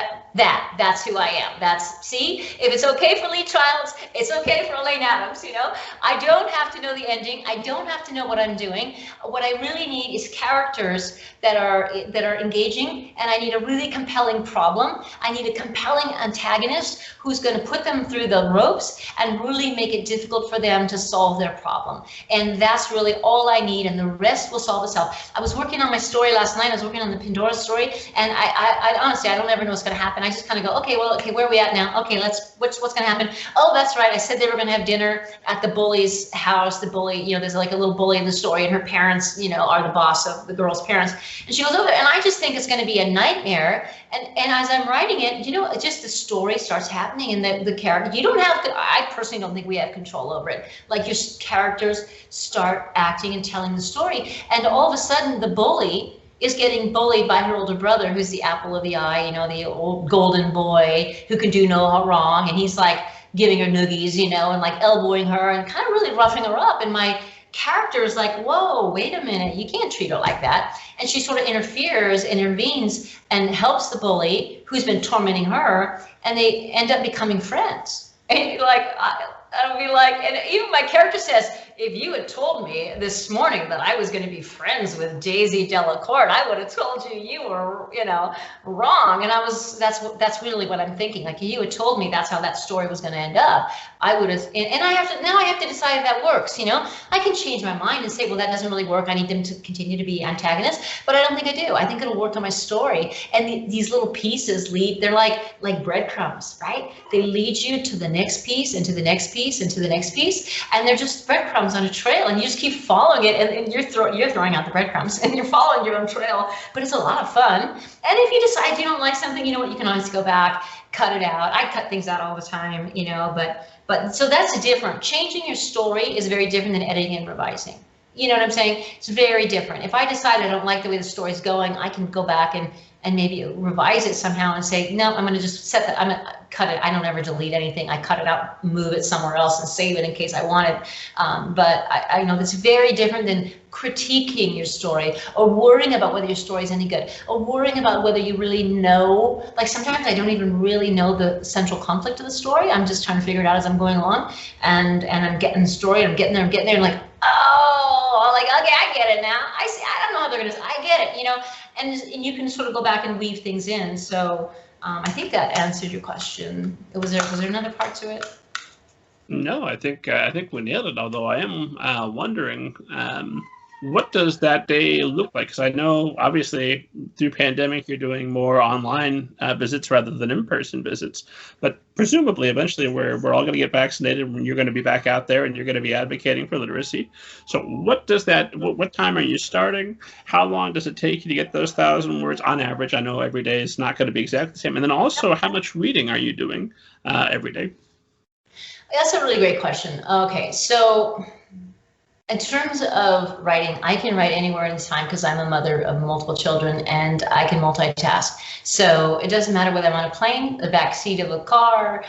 that's who I am. See, if it's okay for Lee Childs, it's okay for Elaine Adams, you know? I don't have to know the ending. I don't have to know what I'm doing. What I really need is characters that are engaging, and I need a really compelling problem. I need a compelling antagonist who's going to put them through the ropes and really make it difficult for them to solve their problem. And that's really all I need, and the rest will solve itself. I was working on my story last night. I was working on the Pandora story, and I honestly, I don't ever know what's going to happen. I just kind of go, okay, where are we at now? Okay, what's going to happen? Oh, that's right. I said they were going to have dinner at the bully's house. The bully, you know, there's like a little bully in the story, and her parents, you know, are the boss of the girl's parents. And she goes over there, and I just think it's going to be a nightmare. And as I'm writing it, you know, just the story starts happening, and the character, you don't have to, I personally don't think we have control over it. Like, your characters start acting and telling the story, and all of a sudden the bully is getting bullied by her older brother, who's the apple of the eye, you know, the old golden boy who can do no wrong. And he's like giving her noogies, you know, and like elbowing her and kind of really roughing her up. And my character is like, whoa, wait a minute, you can't treat her like that. And she sort of intervenes and helps the bully who's been tormenting her, and they end up becoming friends. And you're like, I'll be like, and even my character says, if you had told me this morning that I was going to be friends with Daisy Delacourt, I would have told you you were, you know, wrong. And that's really what I'm thinking. Like, if you had told me that's how that story was going to end up, I would have, and I have to decide if that works, you know. I can change my mind and say, well, that doesn't really work. I need them to continue to be antagonists, but I don't think I do. I think it'll work on my story. And these little pieces they're like breadcrumbs, right? They lead you to the next piece, and to the next piece, and to the next piece, and they're just breadcrumbs on a trail, and you just keep following it, and you're throwing out the breadcrumbs, and you're following your own trail. But it's a lot of fun. And if you decide you don't like something, you know what, you can always go back, cut it out. I cut things out all the time, you know, but so that's different. Changing your story is very different than editing and revising. You know what I'm saying? It's very different. If I decide I don't like the way the story's going, I can go back and maybe revise it somehow and say, no, I'm going to just set that, I'm going to cut it. I don't ever delete anything. I cut it out, move it somewhere else, and save it in case I want it. But I know that's very different than critiquing your story, or worrying about whether your story is any good, or worrying about whether you really know. Like, sometimes I don't even really know the central conflict of the story. I'm just trying to figure it out as I'm going along, and I'm getting the story, and I'm getting there, and like, oh, like, okay, I get it now. I see. I don't know how they're gonna. I get it, you know. And you can sort of go back and weave things in. So I think that answered your question. Was there another part to it? No, I think we nailed it. Although I am wondering, what does that day look like? Because I know, obviously, through pandemic, you're doing more online visits rather than in-person visits. But presumably, eventually, we're all going to get vaccinated, when you're going to be back out there, and you're going to be advocating for literacy. So what does that? What time are you starting? How long does it take you to get those 1,000 words on average? I know every day is not going to be exactly the same. And then also, how much reading are you doing every day? That's a really great question. Okay, so in terms of writing, I can write anywhere in time, because I'm a mother of multiple children, and I can multitask. So it doesn't matter whether I'm on a plane, the back seat of a car,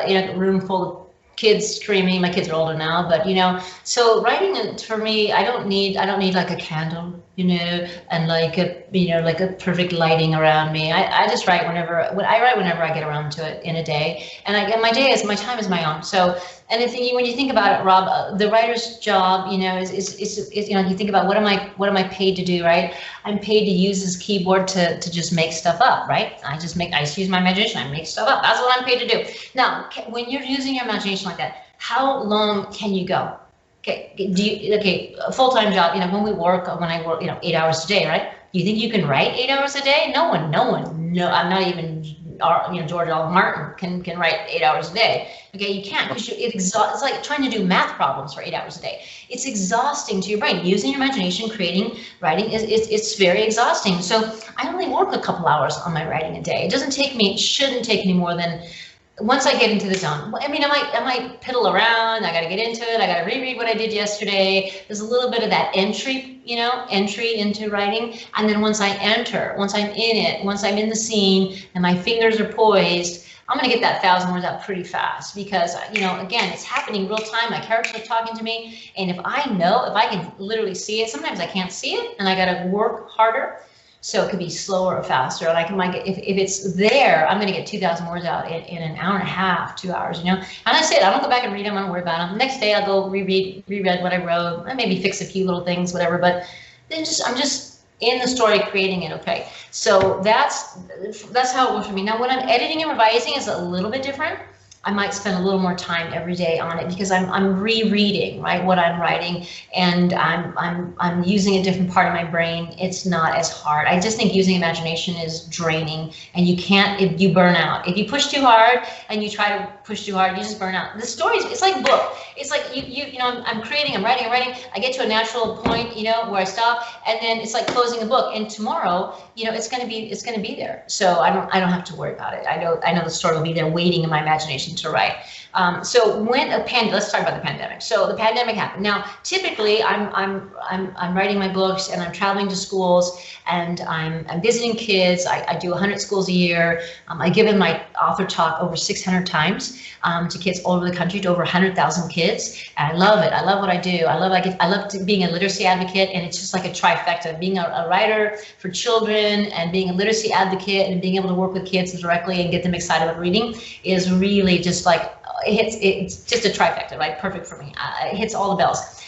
you know, a room full of kids screaming. My kids are older now, but you know, so writing for me, I don't need like a candle, you know, and like a, you know, like a perfect lighting around me. I just write whenever I get around to it in a day, and my time is my own. So, and when you think about it, Rob, the writer's job, you know, is you know, you think about what am I paid to do, right? I'm paid to use this keyboard to just make stuff up, right? I just use my imagination, I make stuff up. That's what I'm paid to do. Now, when you're using your imagination like that, how long can you go? Okay, a full-time job, you know, when I work, you know, 8 hours a day, right? You think you can write 8 hours a day? No one, I'm not even, you know, George R. R. Martin can write 8 hours a day. Okay, you can't, because it's like trying to do math problems for 8 hours a day. It's exhausting to your brain. Using your imagination, creating, writing, it's very exhausting. So I only work a couple hours on my writing a day. It shouldn't take me more than once I get into the zone, I mean, I might piddle around. I got to get into it. I got to reread what I did yesterday. There's a little bit of that entry, you know, entry into writing. And then once I enter, once I'm in it, once I'm in the scene and my fingers are poised, I'm going to get that 1,000 words out pretty fast because, you know, again, it's happening real time. My characters are talking to me. And if I can literally see it, sometimes I can't see it and I got to work harder. So it could be slower or faster. And I might get, if it's there, I'm going to get 2,000 words out in an hour and a half, 2 hours, you know. And that's it. I don't go back and read them. I don't worry about them. The next day I'll go reread what I wrote. I maybe fix a few little things, whatever. But then I'm just in the story, creating it. Okay. So that's how it works for me. Now, when I'm editing and revising, it's a little bit different. I might spend a little more time every day on it because I'm rereading, right, what I'm writing, and I'm using a different part of my brain. It's not as hard. I just think using imagination is draining, and you can't, if you burn out. If you push too hard and you try to push too hard, you just burn out. The stories, it's like book. It's like you know, I'm creating, I'm writing. I get to a natural point, you know, where I stop, and then it's like closing a book. And tomorrow, you know, it's gonna be there. So I don't have to worry about it. I know the story will be there waiting in my imagination to write. So when let's talk about the pandemic. So the pandemic happened. Now, typically I'm writing my books and I'm traveling to schools and I'm visiting kids. I do 100 schools a year. I give my author talk over 600 times to kids all over the country, to over 100,000 kids. And I love it. I love what I do. I love being a literacy advocate, and it's just like a trifecta. Being a writer for children and being a literacy advocate and being able to work with kids directly and get them excited about reading is really just like, it's just a trifecta, right? Perfect for me. It hits all the bells.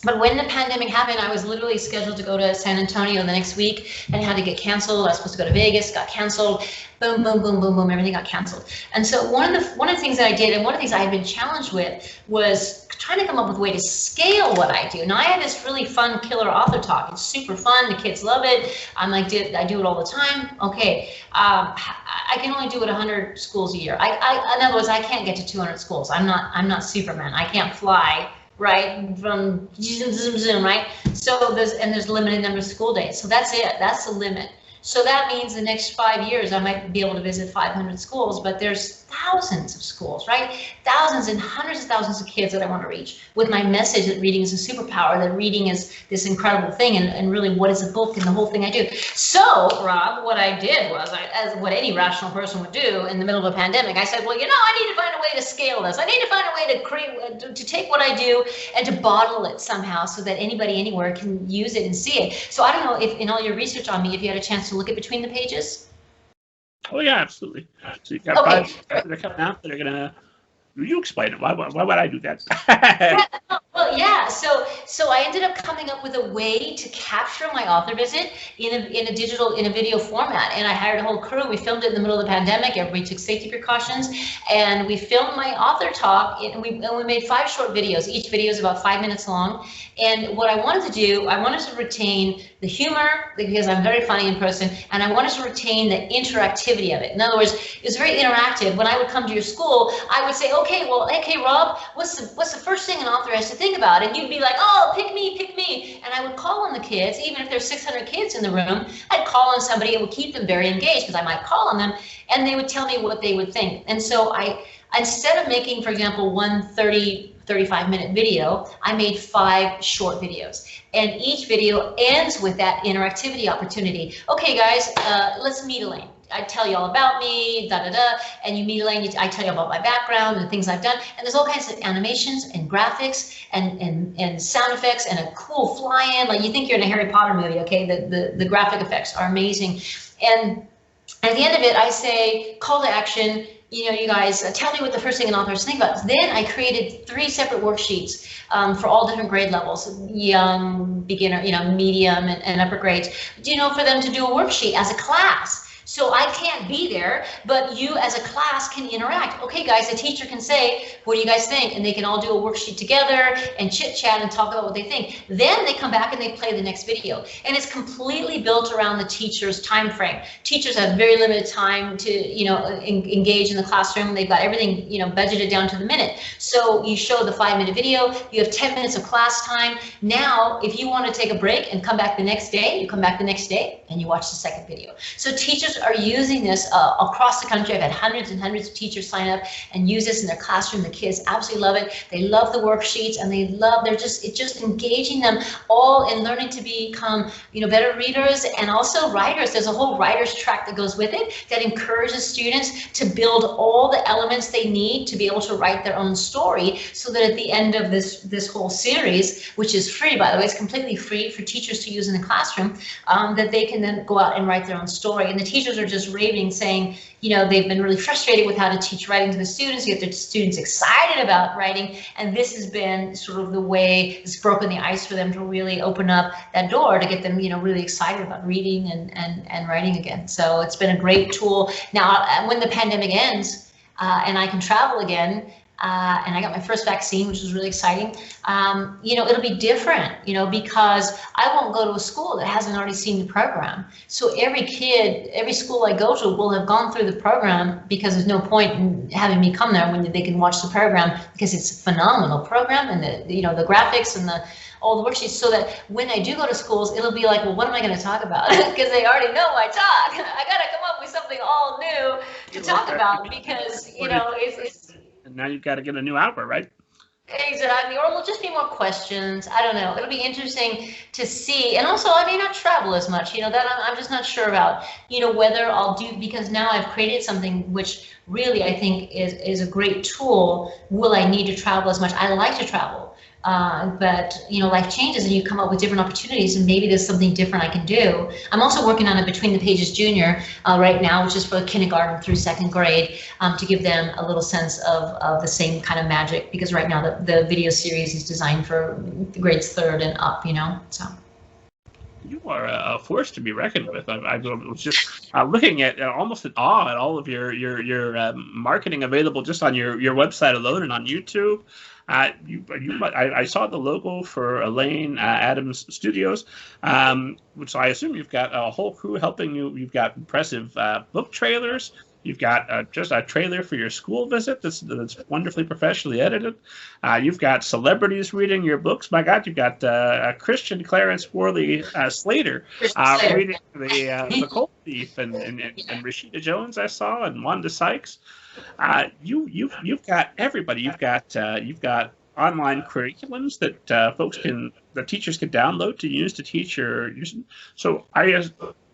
But when the pandemic happened, I was literally scheduled to go to San Antonio the next week and it had to get canceled. I was supposed to go to Vegas, got canceled. Boom, boom, boom, boom, boom, everything got canceled. And so one of the things that I did, and one of the things I had been challenged with, was trying to come up with a way to scale what I do. Now I have this really fun killer author talk. It's super fun. The kids love it. I do it all the time. Okay, I can only do it 100 schools a year. In other words, I can't get to 200 schools. I'm not Superman. I can't fly, right, from zoom, zoom, zoom, right? So there's a limited number of school days. So that's it. That's the limit. So that means the next 5 years I might be able to visit 500 schools, but there's thousands of schools, right? Thousands and hundreds of thousands of kids that I want to reach with my message that reading is a superpower, that reading is this incredible thing, and really what is a book and the whole thing I do. So, Rob, what I did was, as what any rational person would do in the middle of a pandemic, I said, well, you know, I need to find a way to scale this. I need to find a way to create, to take what I do and to bottle it somehow so that anybody anywhere can use it and see it. So I don't know if in all your research on me, if you had a chance to look at between the pages. Oh yeah, absolutely. So you've got 5 that are coming out that are gonna. You explain it. Why would I do that? Well, yeah. So I ended up coming up with a way to capture my author visit in a video format, and I hired a whole crew. We filmed it in the middle of the pandemic. Everybody took safety precautions, and we filmed my author talk. And we made 5 short videos. Each video is about 5 minutes long. And what I wanted to do, I wanted to retain the humor because I'm very funny in person, and I wanted to retain the interactivity of it. In other words, it was very interactive. When I would come to your school, I would say, okay, Rob, what's the first thing an author has to think about? And you'd be like, oh, pick me. And I would call on the kids, even if there's 600 kids in the room, I'd call on somebody. It would keep them very engaged because I might call on them, and they would tell me what they would think. And so instead of making, for example, 35-minute video, I made 5 short videos, and each video ends with that interactivity opportunity. Okay, guys, let's meet Elaine. I tell you all about me, and you meet Elaine. I tell you about my background and things I've done, and there's all kinds of animations and graphics and sound effects and a cool fly-in, like you think you're in a Harry Potter movie. Okay, the graphic effects are amazing, and at the end of it, I say call to action. You know, you guys, tell me what the first thing an author is thinking about. Then I created 3 separate worksheets for all different grade levels, young, beginner, you know, medium, and upper grades, you know, for them to do a worksheet as a class. So I can't be there, but you as a class can interact. Okay, guys, the teacher can say, what do you guys think? And they can all do a worksheet together and chit chat and talk about what they think. Then they come back and they play the next video. And it's completely built around the teacher's time frame. Teachers have very limited time to, you know, engage in the classroom. They've got everything, you know, budgeted down to the minute. So you show the 5-minute video, you have 10 minutes of class time. Now, if you want to take a break and come back the next day, you come back the next day and you watch the second video. So teachers teachers are using this across the country. I've had hundreds and hundreds of teachers sign up and use this in their classroom. The kids absolutely love it. They love the worksheets, and it's just engaging them all in learning to become, better readers and also writers. There's a whole writer's track that goes with it that encourages students to build all the elements they need to be able to write their own story, so that at the end of this whole series, which is free, by the way, it's completely free for teachers to use in the classroom, that they can then go out and write their own story. And the teachers are just raving, saying, they've been really frustrated with how to teach writing to the students, get their students excited about writing, and this has been sort of the way it's broken the ice for them to really open up that door to get them, really excited about reading and writing again. So it's been a great tool. Now, when the pandemic ends and I can travel again, and I got my first vaccine, which was really exciting. It'll be different, because I won't go to a school that hasn't already seen the program. So every kid, every school I go to will have gone through the program, because there's no point in having me come there when they can watch the program, because it's a phenomenal program, and the graphics and all the worksheets, so that when I do go to schools, it'll be like, well, what am I going to talk about? Because they already know my talk. I got to come up with something all new to talk about, because it's. And now you've got to get a new hour, right? Exactly, or it'll just be more questions. I don't know. It'll be interesting to see, and also I may not travel as much. That I'm just not sure about. Whether I'll do, because now I've created something which really I think is a great tool. Will I need to travel as much? I like to travel. But life changes and you come up with different opportunities, and maybe there's something different I can do. I'm also working on a Between the Pages Junior right now, which is for kindergarten through second grade, to give them a little sense of the same kind of magic, because right now the video series is designed for grades 3rd and up, so. You are a force to be reckoned with. I was just looking at almost in awe at all of your marketing available just on your website alone and on YouTube. I saw the logo for Elaine Adams Studios, which I assume you've got a whole crew helping you. You've got impressive book trailers. You've got just a trailer for your school visit that's wonderfully professionally edited. You've got celebrities reading your books. My God, you've got Christian Clarence Worley Slater reading the Cold Thief, and Rashida Jones I saw, and Wanda Sykes. You've got everybody. You've got online curriculums that teachers can download to use to teach So I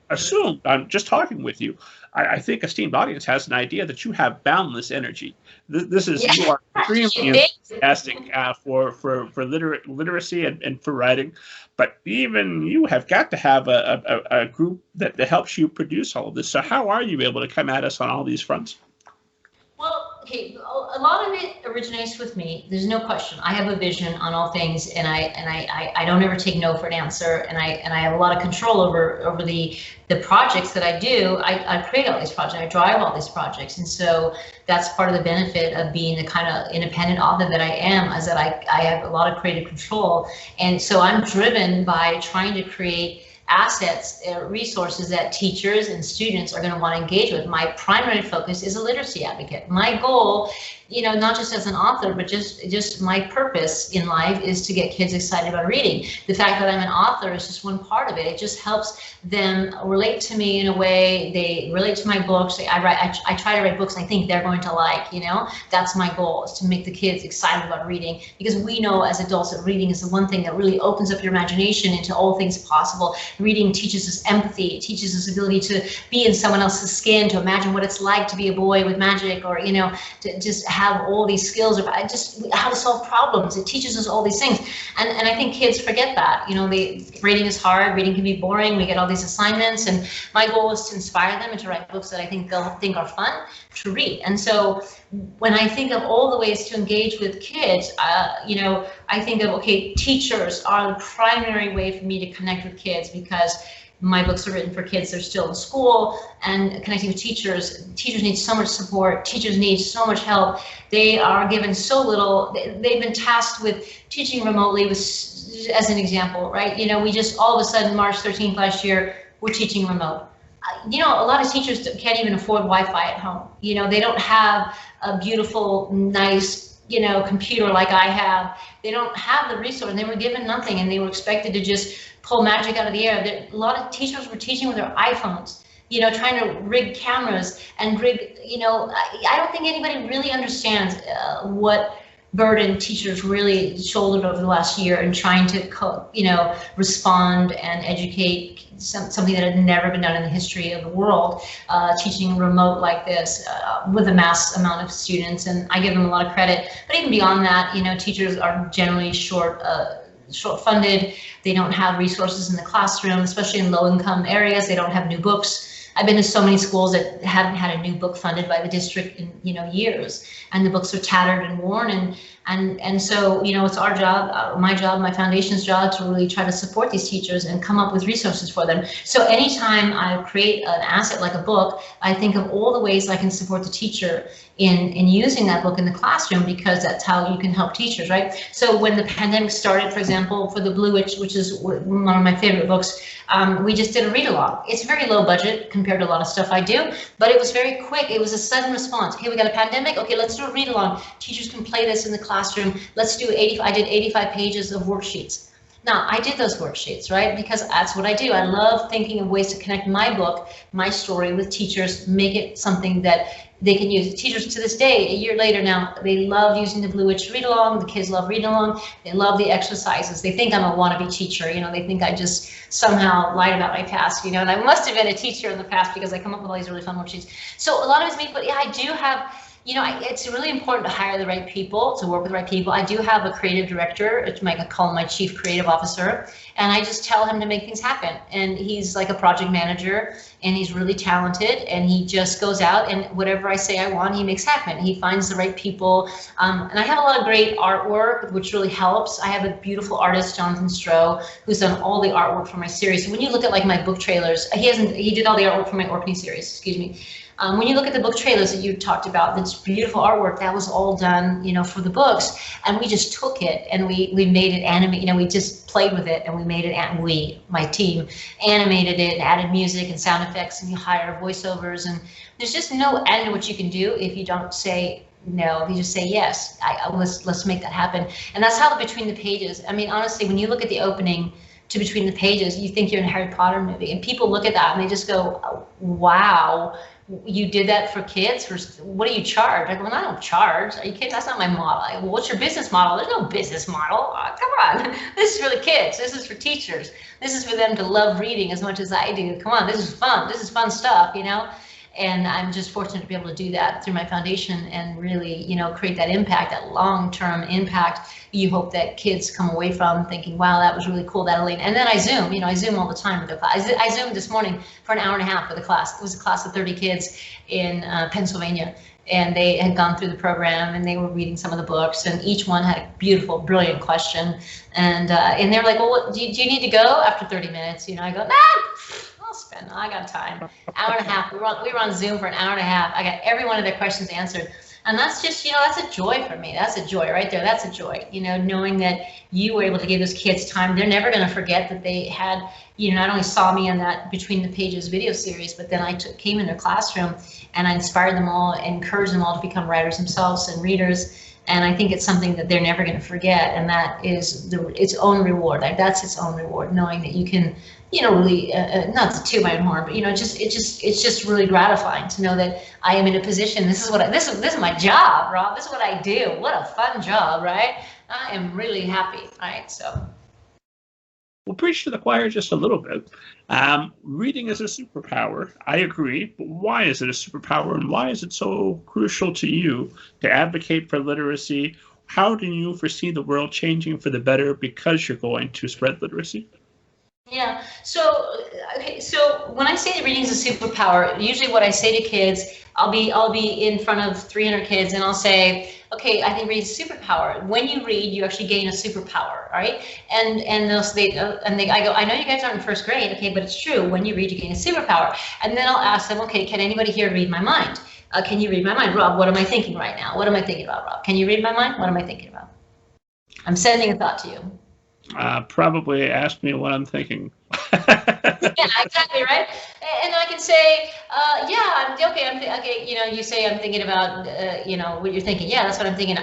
assume, I'm just talking with you, I think esteemed audience has an idea that you have boundless energy. You are extremely enthusiastic for literacy and for writing, but even you have got to have a group that helps you produce all of this. So how are you able to come at us on all these fronts? Well, okay, a lot of it originates with me. There's no question. I have a vision on all things, and I don't ever take no for an answer, and I have a lot of control over the projects that I do. I create all these projects, I drive all these projects, and so that's part of the benefit of being the kind of independent author that I am, is that I have a lot of creative control, and so I'm driven by trying to create assets, resources that teachers and students are going to want to engage with. My primary focus is a literacy advocate. My goal, not just as an author, but just my purpose in life is to get kids excited about reading. The fact that I'm an author is just one part of it. It just helps them relate to me in a way. They relate to my books. I try to write books I think they're going to like, That's my goal, is to make the kids excited about reading, because we know as adults that reading is the one thing that really opens up your imagination into all things possible. Reading teaches us empathy. It teaches us ability to be in someone else's skin, to imagine what it's like to be a boy with magic, or, to just have all these skills, or just how to solve problems. It teaches us all these things. And I think kids forget that. Reading is hard, reading can be boring, we get all these assignments, and my goal is to inspire them and to write books that I think they'll think are fun to read. And so when I think of all the ways to engage with kids, I think of, okay, teachers are the primary way for me to connect with kids, because my books are written for kids. They're still in school, and connecting with teachers. Teachers need so much support. Teachers need so much help. They are given so little. They've been tasked with teaching remotely, as an example, right? We just all of a sudden, March 13th last year, we're teaching remote. A lot of teachers can't even afford Wi-Fi at home. They don't have a beautiful, nice, computer like I have. They don't have the resource. They were given nothing, and they were expected to just pull magic out of the air. A lot of teachers were teaching with their iPhones. trying to rig cameras and rig, I don't think anybody really understands what burden teachers really shouldered over the last year in trying to, respond and educate something that had never been done in the history of the world, teaching remote like this with a mass amount of students, and I give them a lot of credit. But even beyond that, teachers are generally short funded. They don't have resources in the classroom, especially in low-income areas. They don't have new books. I've been to so many schools that haven't had a new book funded by the district in years, and the books are tattered and worn, and so it's our job, my job, my foundation's job, to really try to support these teachers and come up with resources for them. So anytime I create an asset like a book, I think of all the ways I can support the teacher in using that book in the classroom, because that's how you can help teachers, right? So when the pandemic started, for example, for The Blue Witch, which is one of my favorite books, we just did a read-along. It's very low budget compared to a lot of stuff I do, but it was very quick. It was a sudden response. Okay, we got a pandemic. Okay, let's do a read-along. Teachers can play this in the classroom. Let's do I did 85 pages of worksheets. Now, I did those worksheets, right? Because that's what I do. I love thinking of ways to connect my book, my story with teachers, make it something that they can use. Teachers to this day, a year later now, they love using the Blue Witch read along. The kids love reading along. They love the exercises. They think I'm a wannabe teacher. They think I just somehow lied about my past, and I must have been a teacher in the past because I come up with all these really fun worksheets. So a lot of it's me, but yeah, I do have, it's really important to hire the right people, to work with the right people. I do have a creative director, which I call him my chief creative officer, and I just tell him to make things happen. And he's like a project manager, and he's really talented, and he just goes out and whatever I say I want, he makes happen. He finds the right people, and I have a lot of great artwork, which really helps. I have a beautiful artist, Jonathan Stroh, who's done all the artwork for my series. So when you look at like my book trailers, he did all the artwork for my Orkney series, excuse me. When you look at the book trailers that you talked about, that's beautiful artwork, that was all done, for the books, and we just took it and we made it animate. We just played with it and we made it. And my team, animated it, added music and sound effects, and you hire voiceovers. And there's just no end to what you can do if you don't say no. If you just say yes, let's make that happen. And that's how Between the Pages. I mean, honestly, when you look at the opening to Between the Pages, you think you're in a Harry Potter movie, and people look at that and they just go, oh, wow. You did that for kids? What do you charge? I go, well, I don't charge. Are you kidding? That's not my model. I go, well, what's your business model? There's no business model. Oh, come on. This is for the kids. This is for teachers. This is for them to love reading as much as I do. Come on, this is fun. This is fun stuff, And I'm just fortunate to be able to do that through my foundation and really, create that impact, that long-term impact you hope that kids come away from thinking, wow, that was really cool, that Elaine. And then I Zoom, I Zoom all the time with the class. I Zoomed this morning for an hour and a half with a class. It was a class of 30 kids in Pennsylvania. And they had gone through the program and they were reading some of the books, and each one had a beautiful, brilliant question. And they were like, well, do you need to go after 30 minutes? I go, nah. I got time. Hour and a half. We were on Zoom for an hour and a half. I got every one of their questions answered. And that's just, that's a joy for me. That's a joy right there. That's a joy, knowing that you were able to give those kids time. They're never going to forget that they had, not only saw me on that Between the Pages video series, but then I came in their classroom and I inspired them all, encouraged them all to become writers themselves and readers. And I think it's something that they're never going to forget. And that is its own reward. That's its own reward, knowing that you can, really, not to toot my own horn, but it's just really gratifying to know that I am in a position. This is my job, Rob. This is what I do. What a fun job, right? I am really happy, right? So. We'll preach to the choir just a little bit. Reading is a superpower. I agree, but why is it a superpower, and why is it so crucial to you to advocate for literacy? How do you foresee the world changing for the better because you're going to spread literacy? Yeah. So when I say that reading is a superpower, usually what I say to kids, I'll be in front of 300 kids and I'll say, okay, I think reading is a superpower. When you read, you actually gain a superpower, right? And I go, I know you guys aren't in first grade, okay, but it's true. When you read, you gain a superpower. And then I'll ask them, okay, can anybody here read my mind? Can you read my mind? Rob, what am I thinking right now? What am I thinking about, Rob? Can you read my mind? What am I thinking about? I'm sending a thought to you. Probably ask me what I'm thinking. Yeah, exactly, right. And I can say, yeah, okay. You know, you say I'm thinking about, you know, what you're thinking. Yeah, that's what I'm thinking.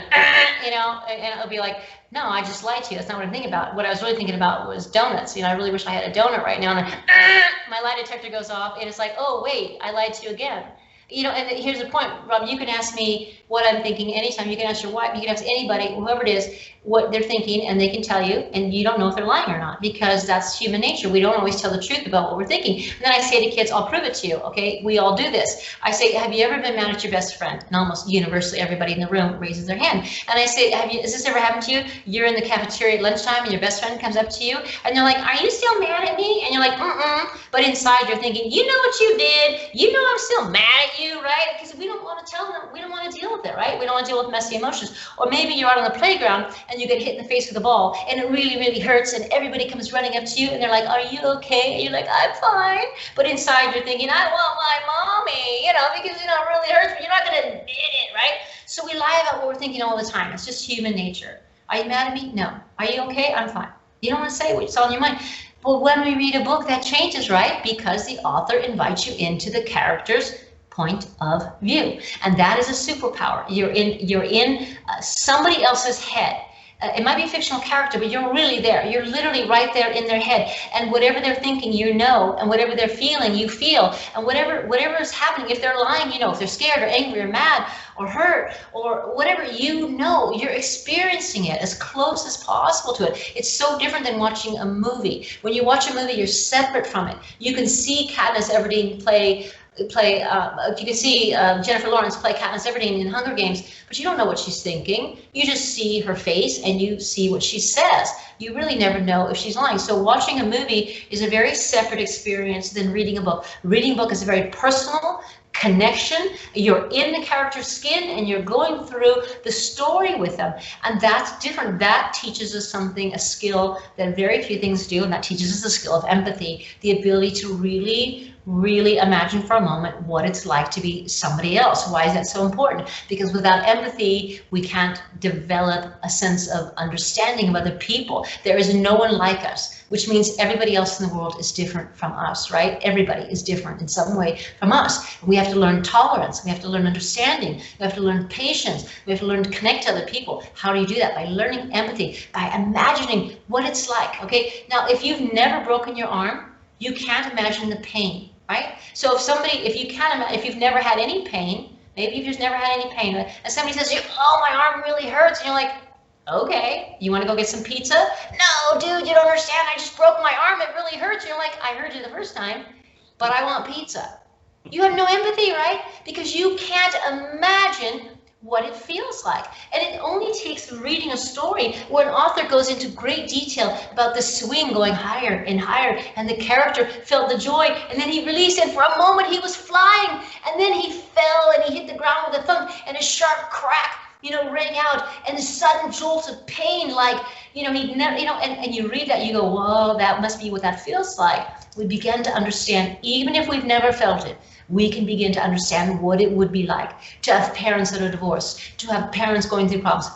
You know, and it'll be like, no, I just lied to you. That's not what I'm thinking about. What I was really thinking about was donuts. You know, I really wish I had a donut right now. And then, my lie detector goes off, and it's like, oh wait, I lied to you again. You know, and here's the point, Rob. You can ask me what I'm thinking anytime. You can ask your wife. You can ask anybody, whoever it is, what they're thinking, and they can tell you, and you don't know if they're lying or not, because that's human nature. We don't always tell the truth about what we're thinking. And then I say to kids, I'll prove it to you, okay? We all do this. I say, have you ever been mad at your best friend? And almost universally everybody in the room raises their hand. And I say, has this ever happened to you? You're in the cafeteria at lunchtime and your best friend comes up to you and they're like, are you still mad at me? And you're like, but inside you're thinking, you know what you did, you know I'm still mad at you, right? Because we don't want to tell them, we don't want to deal with it, right? We don't want to deal with messy emotions. Or maybe you're out on the playground and you get hit in the face with a ball and it really, really hurts and everybody comes running up to you and they're like, are you okay? And you're like, I'm fine. But inside you're thinking, I want my mommy, you know, because, you know, it really hurts, but you're not going to admit it, right? So we lie about what we're thinking all the time. It's just human nature. Are you mad at me? No. Are you okay? I'm fine. You don't want to say what's on your mind. But when we read a book, that changes, right? Because the author invites you into the character's point of view. And that is a superpower. You're in somebody else's head. It might be a fictional character, but you're really there. You're literally right there in their head. And whatever they're thinking, you know, and whatever they're feeling, you feel. And whatever is happening, if they're lying, you know, if they're scared or angry or mad or hurt or whatever, you know, you're experiencing it as close as possible to it. It's so different than watching a movie. When you watch a movie, you're separate from it. You can see Katniss Everdeen play you can see Jennifer Lawrence play Katniss Everdeen in Hunger Games, but you don't know what she's thinking. You just see her face and you see what she says. You really never know if she's lying. So watching a movie is a very separate experience than reading a book. Reading a book is a very personal connection. You're in the character's skin and you're going through the story with them, and that's different. That teaches us something, a skill that very few things do, and that teaches us the skill of empathy, the ability to really imagine for a moment what it's like to be somebody else. Why is that so important? Because without empathy, we can't develop a sense of understanding of other people. There is no one like us, which means everybody else in the world is different from us, right? Everybody is different in some way from us. We have to learn tolerance. We have to learn understanding. We have to learn patience. We have to learn to connect to other people. How do you do that? By learning empathy, by imagining what it's like, okay? Now, if you've never broken your arm, you can't imagine the pain, right? So if you've never had any pain, maybe you've just never had any pain, and somebody says, oh, my arm really hurts, and you're like, okay, you want to go get some pizza? No, dude, you don't understand. I just broke my arm. It really hurts. And you're like, I heard you the first time, but I want pizza. You have no empathy, right? Because you can't imagine what it feels like. And it only takes reading a story where an author goes into great detail about the swing going higher and higher, and the character felt the joy, and then he released it. For a moment he was flying, and then he fell and he hit the ground with a thump, and a sharp crack, you know, rang out, and a sudden jolt of pain, like, you know, he'd never, you know, and you read that, you go, whoa, that must be what that feels like. We begin to understand, even if we've never felt it, we can begin to understand what it would be like to have parents that are divorced, to have parents going through problems,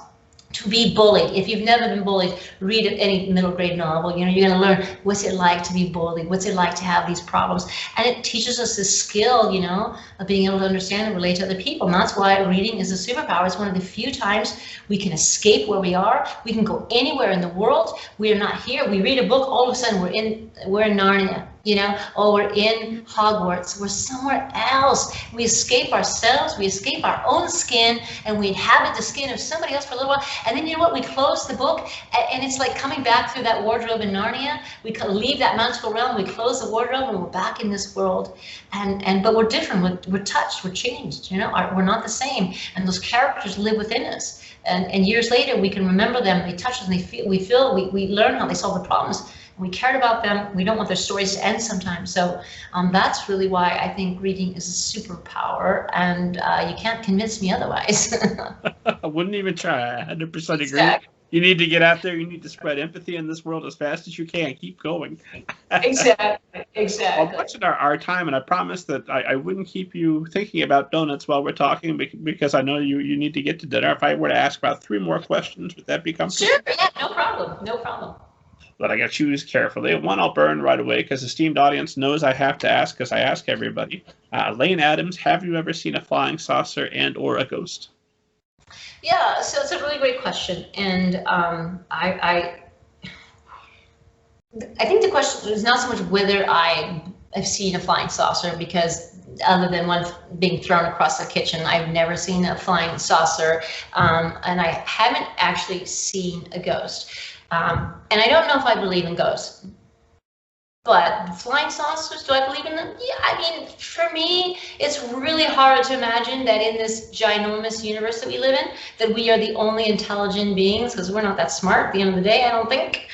to be bullied. If you've never been bullied, read any middle grade novel. You know, you're going to learn what's it like to be bullied, what's it like to have these problems. And it teaches us this skill, you know, of being able to understand and relate to other people. And that's why reading is a superpower. It's one of the few times we can escape where we are. We can go anywhere in the world. We are not here. We read a book, all of a sudden we're in Narnia. You know, or we're in Hogwarts, we're somewhere else. We escape ourselves, we escape our own skin, and we inhabit the skin of somebody else for a little while. And then, you know what, we close the book, and it's like coming back through that wardrobe in Narnia. We leave that magical realm, we close the wardrobe, and we're back in this world. But we're different, we're touched, we're changed, you know, we're not the same. And those characters live within us. And years later, we can remember them, they touch us, and we learn how they solve the problems. We cared about them. We don't want their stories to end sometimes. So that's really why I think reading is a superpower, and you can't convince me otherwise. I wouldn't even try. I 100% agree. Exactly. You need to get out there. You need to spread empathy in this world as fast as you can. Keep going. Exactly. Well, much of our time, and I promised that I wouldn't keep you thinking about donuts while we're talking, because I know you need to get to dinner. If I were to ask about 3 more questions, would that be comfortable? Sure. Yeah. No problem. No problem. but I got to choose carefully. One I'll burn right away because the esteemed audience knows I have to ask, because I ask everybody. Elaine Adams, have you ever seen a flying saucer and or a ghost? Yeah, so it's a really great question, and I think the question is not so much whether I have seen a flying saucer, because other than one being thrown across the kitchen, I've never seen a flying saucer, and I haven't actually seen a ghost. And I don't know if I believe in ghosts. But flying saucers, do I believe in them? Yeah, I mean, for me, it's really hard to imagine that in this ginormous universe that we live in, that we are the only intelligent beings, because we're not that smart at the end of the day, I don't think.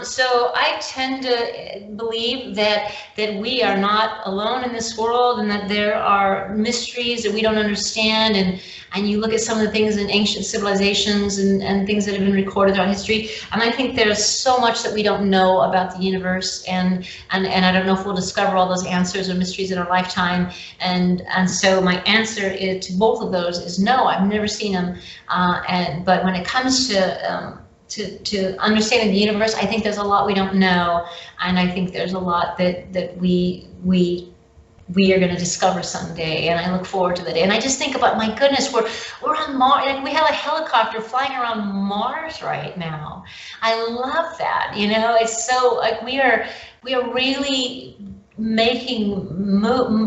So I tend to believe that we are not alone in this world, and that there are mysteries that we don't understand. And you look at some of the things in ancient civilizations and things that have been recorded throughout history, and I think there's so much that we don't know about the universe, and I don't know if we'll discover all those answers or mysteries in our lifetime. And so my answer to both of those is no, I've never seen them. But when it comes to understanding the universe, I think there's a lot we don't know, and I think there's a lot that we are going to discover someday, and I look forward to the day. And I just think about, my goodness, we're on Mars. Like, we have a helicopter flying around Mars right now. I love that. You know, it's so, like, we are really making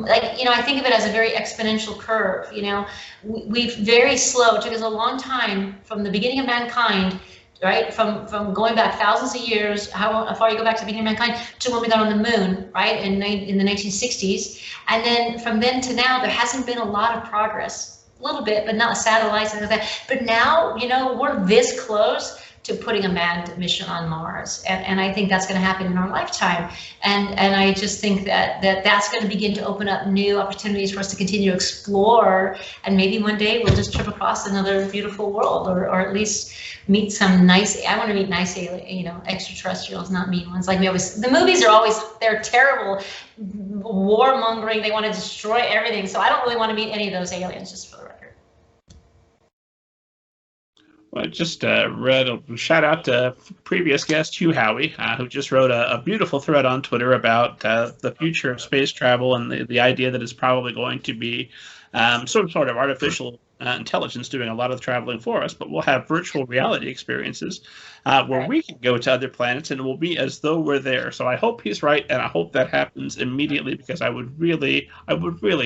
like, you know, I think of it as a very exponential curve. You know, we've very slow. It took us a long time from the beginning of mankind, right, from going back thousands of years, how far you go back to the beginning of mankind, to when we got on the moon, right, in the 1960s. And then from then to now, there hasn't been a lot of progress. A little bit, but not satellites and that. But now, you know, we're this close to putting a manned mission on Mars, and I think that's going to happen in our lifetime. And I just think that's going to begin to open up new opportunities for us to continue to explore, and maybe one day we'll just trip across another beautiful world, or at least meet some nice. I want to meet nice, you know, extraterrestrials, not mean ones. Like we always, the movies are always, they're terrible, warmongering. They want to destroy everything. So I don't really want to meet any of those aliens, just for the record. Well, I just read a shout out to previous guest Hugh Howey, who just wrote a beautiful thread on Twitter about the future of space travel, and the idea that it's probably going to be sort of artificial intelligence doing a lot of the traveling for us, but we'll have virtual reality experiences where we can go to other planets, and it will be as though we're there. So I hope he's right, and I hope that happens immediately, because I would really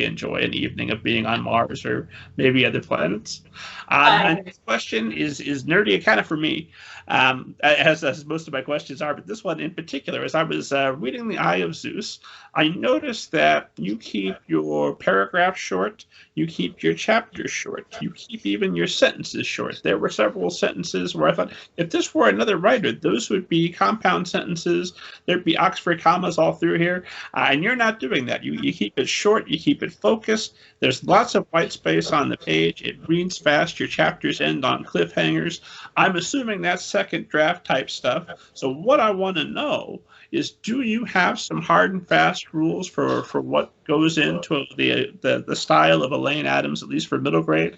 enjoy an evening of being on Mars or maybe other planets. My next question is nerdy kind of for me, as most of my questions are, but this one in particular, as I was reading the Eye of Zeus, I noticed that you keep your paragraphs short, you keep your chapters short, you keep even your sentences short. There were several sentences where I thought, if this were another writer, those would be compound sentences, there'd be Oxford commas all through here, and you're not doing that. You keep it short, you keep it focused, there's lots of white space on the page, it reads fast, your chapters end on cliffhangers. I'm assuming that's second draft type stuff. So what I want to know is, do you have some hard and fast rules for what goes into the style of Elaine Adams, at least for middle grade?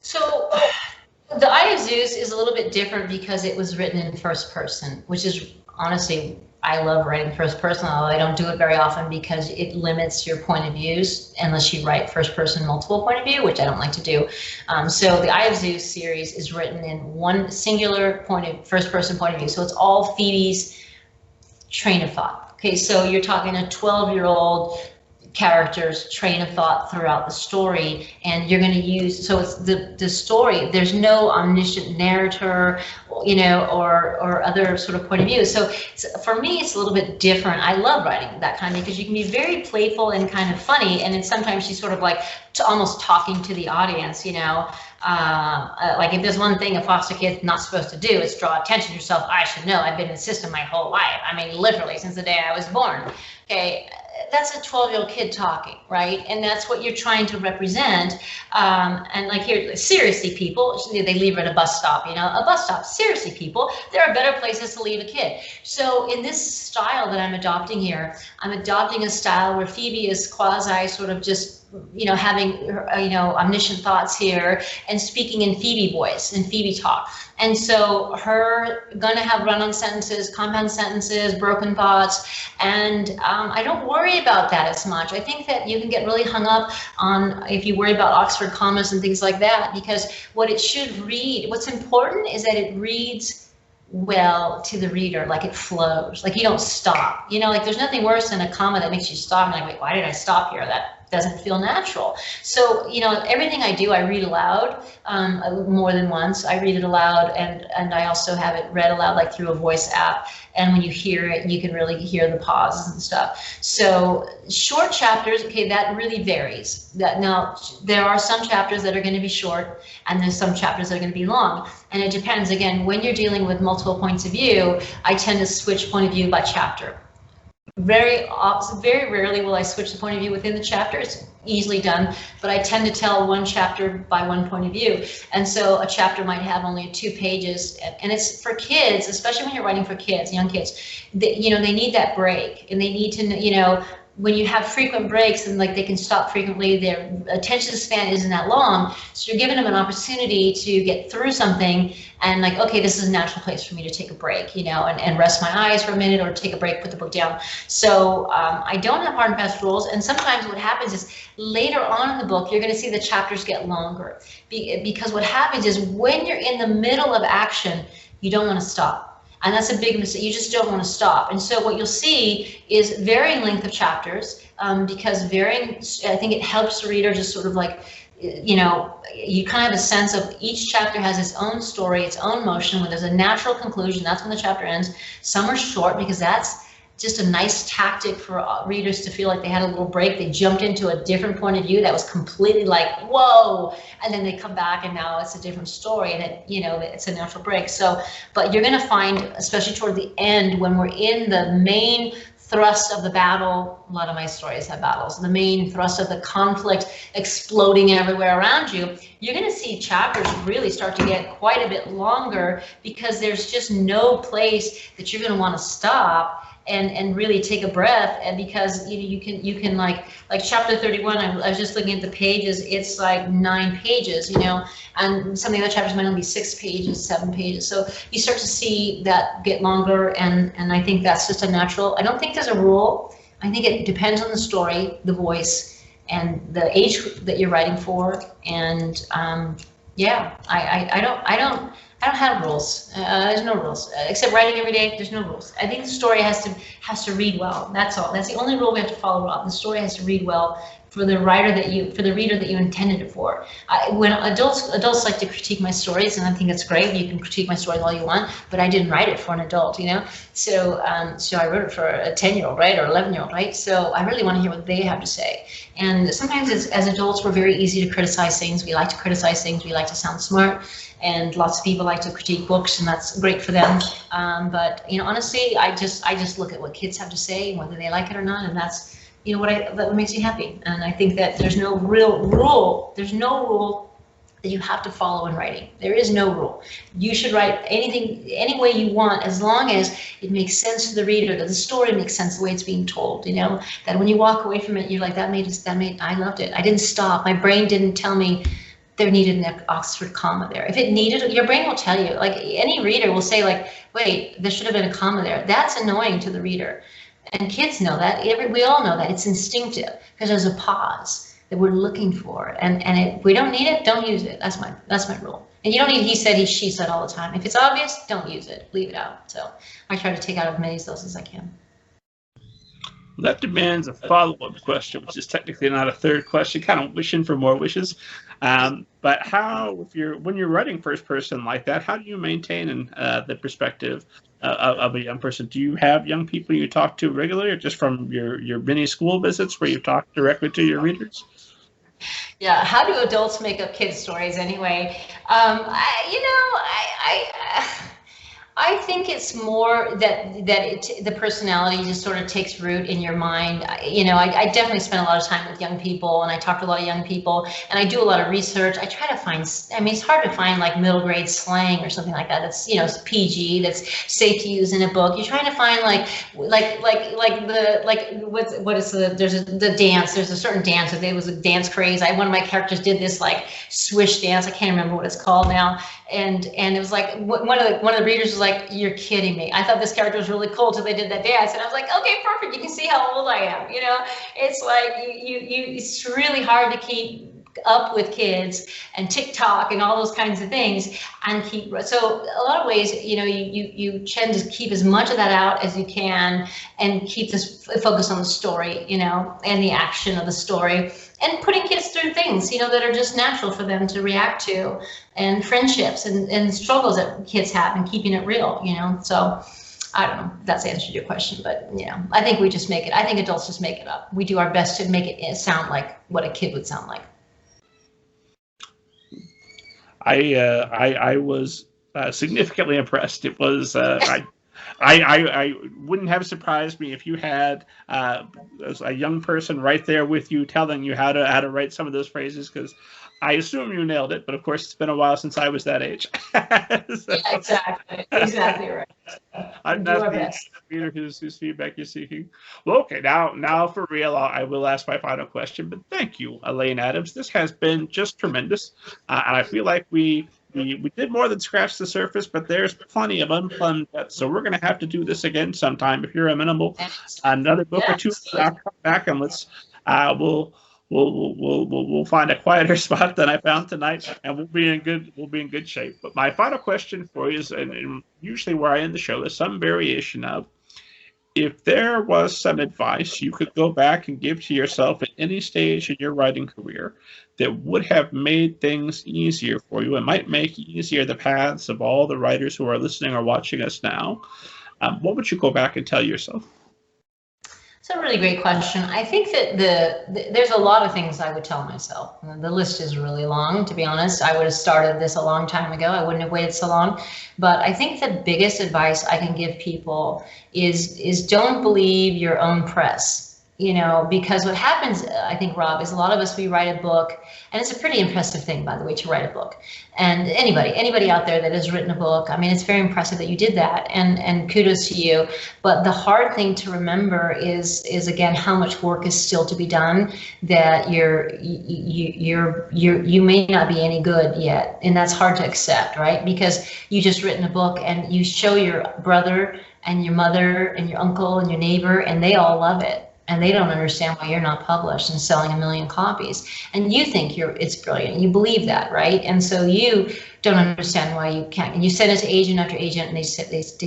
So the Eye of Zeus is a little bit different because it was written in first person, which is honestly, I love writing first person, although I don't do it very often because it limits your point of views unless you write first person multiple point of view, which I don't like to do. So the Eye of Zeus series is written in one singular first person point of view. So it's all Phoebe's train of thought. Okay, so you're talking a 12-year-old character's train of thought throughout the story, and you're going to use, so it's the story, there's no omniscient narrator, you know, or other sort of point of view. So for me, it's a little bit different. I love writing that kind of, because you can be very playful and kind of funny, and then sometimes she's sort of like almost talking to the audience, you know. Like if there's one thing a foster kid's not supposed to do, it's draw attention to yourself. I should know, I've been in the system my whole life. I mean, literally since the day I was born. Okay, that's a 12-year-old kid talking, right? And that's what you're trying to represent. And like here, seriously, people, they leave her at a bus stop, you know, a bus stop. Seriously, people, there are better places to leave a kid. So in this style that I'm adopting here, I'm adopting a style where Phoebe is quasi sort of just having omniscient thoughts here and speaking in Phoebe voice and Phoebe talk. And so her gonna have run-on sentences, compound sentences, broken thoughts, and I don't worry about that as much. I think that you can get really hung up on if you worry about Oxford commas and things like that, because what it should read, what's important is that it reads well to the reader, like it flows, like you don't stop. Like there's nothing worse than a comma that makes you stop and like, wait, why did I stop here? That doesn't feel natural. So, everything I do, I read aloud more than once. I read it aloud, and I also have it read aloud, like through a voice app. And when you hear it, you can really hear the pauses and stuff. So short chapters, okay, that really varies. Now, there are some chapters that are going to be short, and there's some chapters that are going to be long. And it depends, again, when you're dealing with multiple points of view, I tend to switch point of view by chapter. Very rarely will I switch the point of view within the chapter. It's easily done, but I tend to tell one chapter by one point of view. And so a chapter might have only 2 pages, and it's for kids, especially when you're writing for kids, young kids. They need that break, and they need to, when you have frequent breaks and like they can stop frequently, their attention span isn't that long. So you're giving them an opportunity to get through something and like, okay, this is a natural place for me to take a break, and rest my eyes for a minute or take a break, put the book down. So I don't have hard and fast rules. And sometimes what happens is later on in the book, you're going to see the chapters get longer because what happens is when you're in the middle of action, you don't want to stop. And that's a big mistake. You just don't want to stop. And so what you'll see is varying length of chapters because I think it helps the reader just sort of like, you kind of have a sense of each chapter has its own story, its own motion. When there's a natural conclusion, that's when the chapter ends. Some are short because that's just a nice tactic for readers to feel like they had a little break. They jumped into a different point of view that was completely like, whoa, and then they come back and now it's a different story, and it's a natural break. So, but you're going to find, especially toward the end, when we're in the main thrust of the battle, a lot of my stories have battles, the main thrust of the conflict exploding everywhere around you, you're going to see chapters really start to get quite a bit longer because there's just no place that you're going to want to stop and really take a breath, and because you can like chapter 31, I was just looking at the pages, it's like 9 pages, and some of the other chapters might only be 6 pages, 7 pages. So you start to see that get longer, and I think that's just a natural. I don't think there's a rule. I think it depends on the story, the voice, and the age that you're writing for, and yeah, I don't have rules. There's no rules except writing every day. There's no rules. I think the story has to read well. That's all. That's the only rule we have to follow, Rob. The story has to read well for the reader that you intended it for. When adults like to critique my stories, and I think that's great. You can critique my stories all you want, but I didn't write it for an adult, So I wrote it for a 10-year-old, right, or 11-year-old, right? So I really want to hear what they have to say. And sometimes as adults, we're very easy to criticize things. We like to criticize things. We like to sound smart. And lots of people like to critique books, and that's great for them. But honestly, I just look at what kids have to say, whether they like it or not, and that's what makes me happy. And I think that there's no real rule. There's no rule that you have to follow in writing. There is no rule. You should write anything any way you want, as long as it makes sense to the reader, that the story makes sense the way it's being told. That when you walk away from it, you're like, I loved it. I didn't stop. My brain didn't tell me there needed an Oxford comma there. If it needed, your brain will tell you. Like any reader will say, like, wait, there should have been a comma there. That's annoying to the reader. And kids know that. We all know that. It's instinctive because there's a pause that we're looking for. And if we don't need it, don't use it. That's my rule. And you don't need he said, she said all the time. If it's obvious, don't use it. Leave it out. So I try to take out as many of those as I can. That demands a follow-up question, which is technically not a third question, kind of wishing for more wishes. But how, when you're writing first person like that, how do you maintain the perspective of a young person? Do you have young people you talk to regularly, or just from your mini school visits where you talk directly to your readers? Yeah, how do adults I think it's more the personality just sort of takes root in your mind. I definitely spend a lot of time with young people, and I talk to a lot of young people, and I do a lot of research. I try to find, it's hard to find like middle grade slang or something like that. That's, it's PG, that's safe to use in a book. You're trying to find the dance. There's a certain dance. There was a dance craze. One of my characters did this like swish dance. I can't remember what it's called now. And it was like one of the readers was like, "You're kidding me." I thought this character was really cool till they did that dance, and I was like, "Okay, perfect. You can see how old I am." It's like it's really hard to keep up with kids and TikTok and all those kinds of things, and so a lot of ways, you tend to keep as much of that out as you can and keep this focus on the story, and the action of the story, and putting kids through things, that are just natural for them to react to, and friendships and struggles that kids have, and keeping it real, so I don't know if that's answered your question, but I think we just I think adults just make it up. We do our best to make it sound like what a kid would sound like. I was significantly impressed. It was I wouldn't have surprised me if you had a young person right there with you telling you how to write some of those phrases, because I assume you nailed it, but of course it's been a while since I was that age. So, yeah, exactly right. I'm not the reader whose feedback you're seeking. Well, okay, now for real, I will ask my final question, but thank you, Elaine Adams. This has been just tremendous, and I feel like we did more than scratch the surface, but there's plenty of unplumbed depth. So we're going to have to do this again sometime. If you're amenable, another book or two, I'll come back and we'll find a quieter spot than I found tonight, and we'll be in good shape. But my final question for you is, and usually where I end the show, is some variation of, if there was some advice you could go back and give to yourself at any stage in your writing career that would have made things easier for you, and might make easier the paths of all the writers who are listening or watching us now, what would you go back and tell yourself? It's a really great question. I think that there's a lot of things I would tell myself. The list is really long, to be honest. I would have started this a long time ago. I wouldn't have waited so long. But I think the biggest advice I can give people is don't believe your own press. Because what happens, I think, Rob, is a lot of us, we write a book, and it's a pretty impressive thing, by the way, to write a book. And anybody out there that has written a book, it's very impressive that you did that, and kudos to you. But the hard thing to remember is again, how much work is still to be done, that you may not be any good yet, and that's hard to accept, right? Because you just written a book, and you show your brother and your mother and your uncle and your neighbor, and they all love it. And they don't understand why you're not published and selling 1 million copies. And you think it's brilliant. You believe that, right? And so you don't understand why you can't. And you send it to agent after agent, and they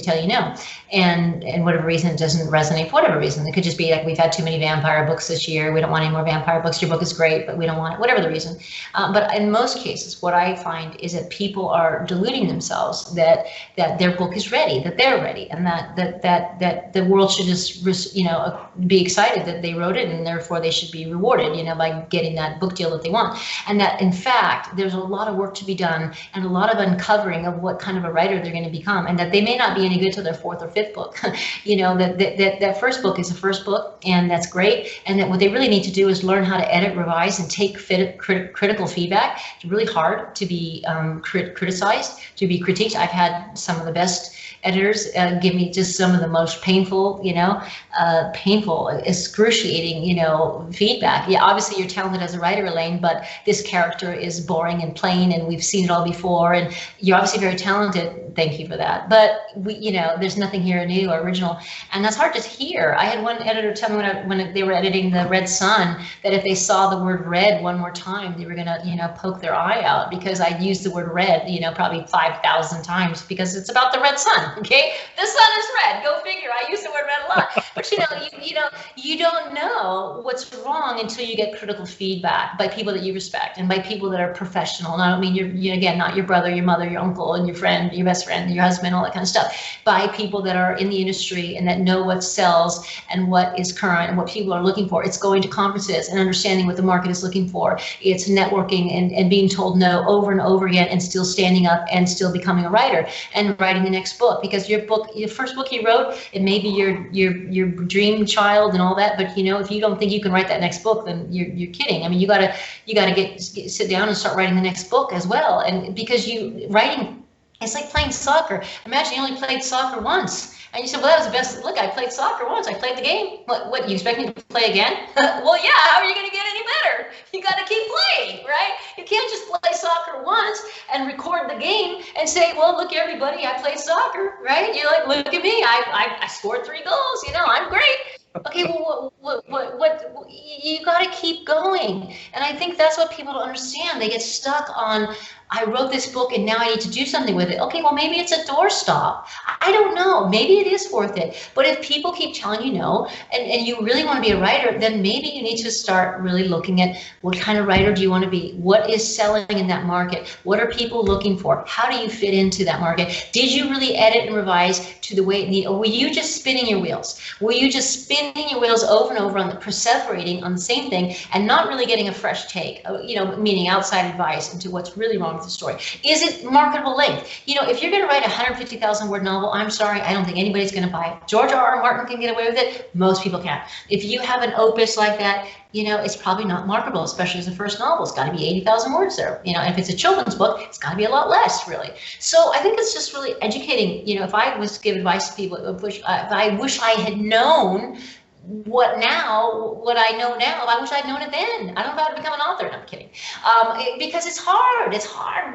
tell you no. And whatever reason, it doesn't resonate. For whatever reason, it could just be like, we've had too many vampire books this year. We don't want any more vampire books. Your book is great, but we don't want it. Whatever the reason. But in most cases, what I find is that people are deluding themselves that their book is ready, that they're ready, and that the world should just be excited that they wrote it, and therefore they should be rewarded, by getting that book deal that they want. And that, in fact, there's a lot of work to be done, and a lot of uncovering of what kind of a writer they're going to become, and that they may not be any good till their 4th or 5th book. That first book is the first book, and that's great. And that what they really need to do is learn how to edit, revise, and take critical feedback. It's really hard to be criticized, to be critiqued. I've had some of the best editors give me just some of the most painful, excruciating, feedback. Yeah, obviously you're talented as a writer, Elaine, but this character is boring and plain, and we've seen it all before, and you're obviously very talented. Thank you for that. But there's nothing here new or original, and that's hard to hear. I had one editor tell me when they were editing The Red Sun that if they saw the word red one more time, they were gonna, poke their eye out, because I used the word red, probably 5,000 times, because it's about the red sun. Okay, the sun is red. Go figure. I use the word red a lot. But you don't know what's wrong until you get critical feedback by people that you respect and by people that are professional. And I don't mean you again, not your brother, your mother, your uncle, and your friend, your best friend, your husband, all that kind of stuff. By people that are in the industry and that know what sells and what is current and what people are looking for. It's going to conferences and understanding what the market is looking for. It's networking and being told no over and over again and still standing up and still becoming a writer and writing the next book. Because your first book you wrote, it may be your dream child and all that, but if you don't think you can write that next book, then you're kidding. I mean, you gotta sit down and start writing the next book as well. And because writing, it's like playing soccer. Imagine you only played soccer once. And you said, well, that was the best. Look, I played soccer once. I played the game. What you expect me to play again? Well, yeah, how are you going to get any better? You got to keep playing, right? You can't just play soccer once and record the game and say, well, look, everybody, I played soccer, right? You're like, look at me. I scored 3 goals. I'm great. Okay, well, what you got to keep going. And I think that's what people don't understand. They get stuck on, I wrote this book and now I need to do something with it. Okay, well, maybe it's a doorstop. I don't know. Maybe it is worth it. But if people keep telling you no, and you really want to be a writer, then maybe you need to start really looking at what kind of writer do you want to be? What is selling in that market? What are people looking for? How do you fit into that market? Did you really edit and revise to the way it needs? Or were you just spinning your wheels? Were you just spinning your wheels over and over on perseverating on the same thing and not really getting a fresh take, meaning outside advice into what's really wrong with the story? Is it marketable length? If you're going to write a 150,000 word novel, I'm sorry, I don't think anybody's going to buy it. George R.R. Martin can get away with it. Most people can't. If you have an opus like that, it's probably not marketable, especially as a first novel. It's got to be 80,000 words there. And if it's a children's book, it's got to be a lot less, really. So I think it's just really educating. If I was to give advice to people, if I wish I had known what I know now, I wish I'd known it then. I don't know how to become an author. No, I'm kidding. Because it's hard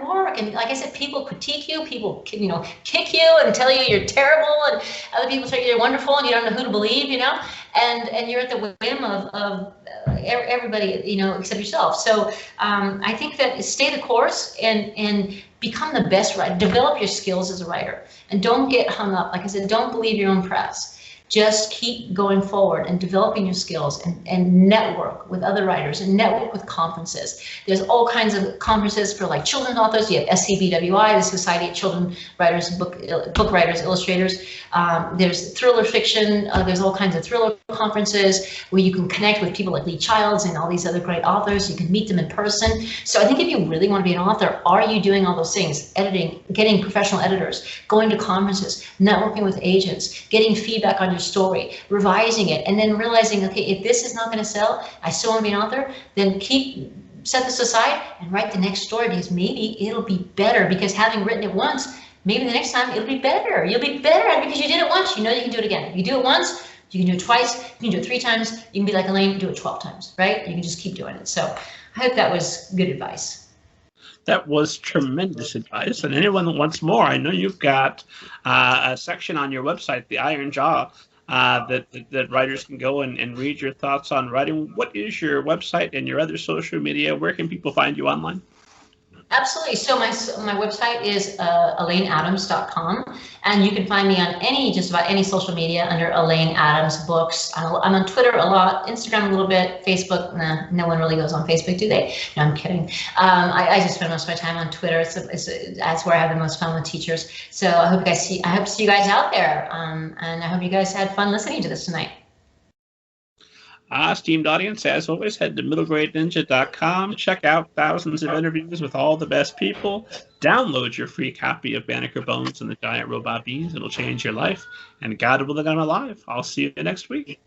work. And like I said, people critique you, people, kick you and tell you you're terrible, and other people tell you you're wonderful and you don't know who to believe, and you're at the whim of everybody, except yourself. So I think that stay the course and become the best writer, develop your skills as a writer, and don't get hung up. Like I said, don't believe your own press. Just keep going forward and developing your skills and network with other writers and network with conferences. There's all kinds of conferences for like children's authors. You have SCBWI, the Society of Children Writers, Book Writers, Illustrators. There's thriller fiction. There's all kinds of thriller conferences where you can connect with people like Lee Childs and all these other great authors. You can meet them in person. So I think if you really want to be an author, are you doing all those things? Editing, getting professional editors, going to conferences, networking with agents, getting feedback on your story, revising it, and then realizing, okay, if this is not going to sell, I still want to be an author, then set this aside and write the next story, because maybe it'll be better, because having written it once, maybe the next time it'll be better. You'll be better at it because you did it once. You can do it again. If you do it once, you can do it twice, you can do it 3 times, you can be like Elaine, do it 12 times, right? You can just keep doing it. So I hope that was good advice. That was tremendous advice. And anyone that wants more, I know you've got a section on your website, the Iron Jaw, that writers can go and read your thoughts on writing. What is your website and your other social media? Where can people find you online? Absolutely. So my website is AlaneAdams.com, and you can find me on just about any social media under Elaine Adams Books. I'm on Twitter a lot, Instagram a little bit, Facebook. Nah, no one really goes on Facebook, do they? No, I'm kidding. I just spend most of my time on Twitter. That's where I have the most fun with teachers. So I hope to see you guys out there, and I hope you guys had fun listening to this tonight. Esteemed audience, as always, head to middlegradeninja.com. Check out thousands of interviews with all the best people. Download your free copy of Banneker Bones and the Giant Robot Bees. It'll change your life. And God willing, I'm alive. I'll see you next week.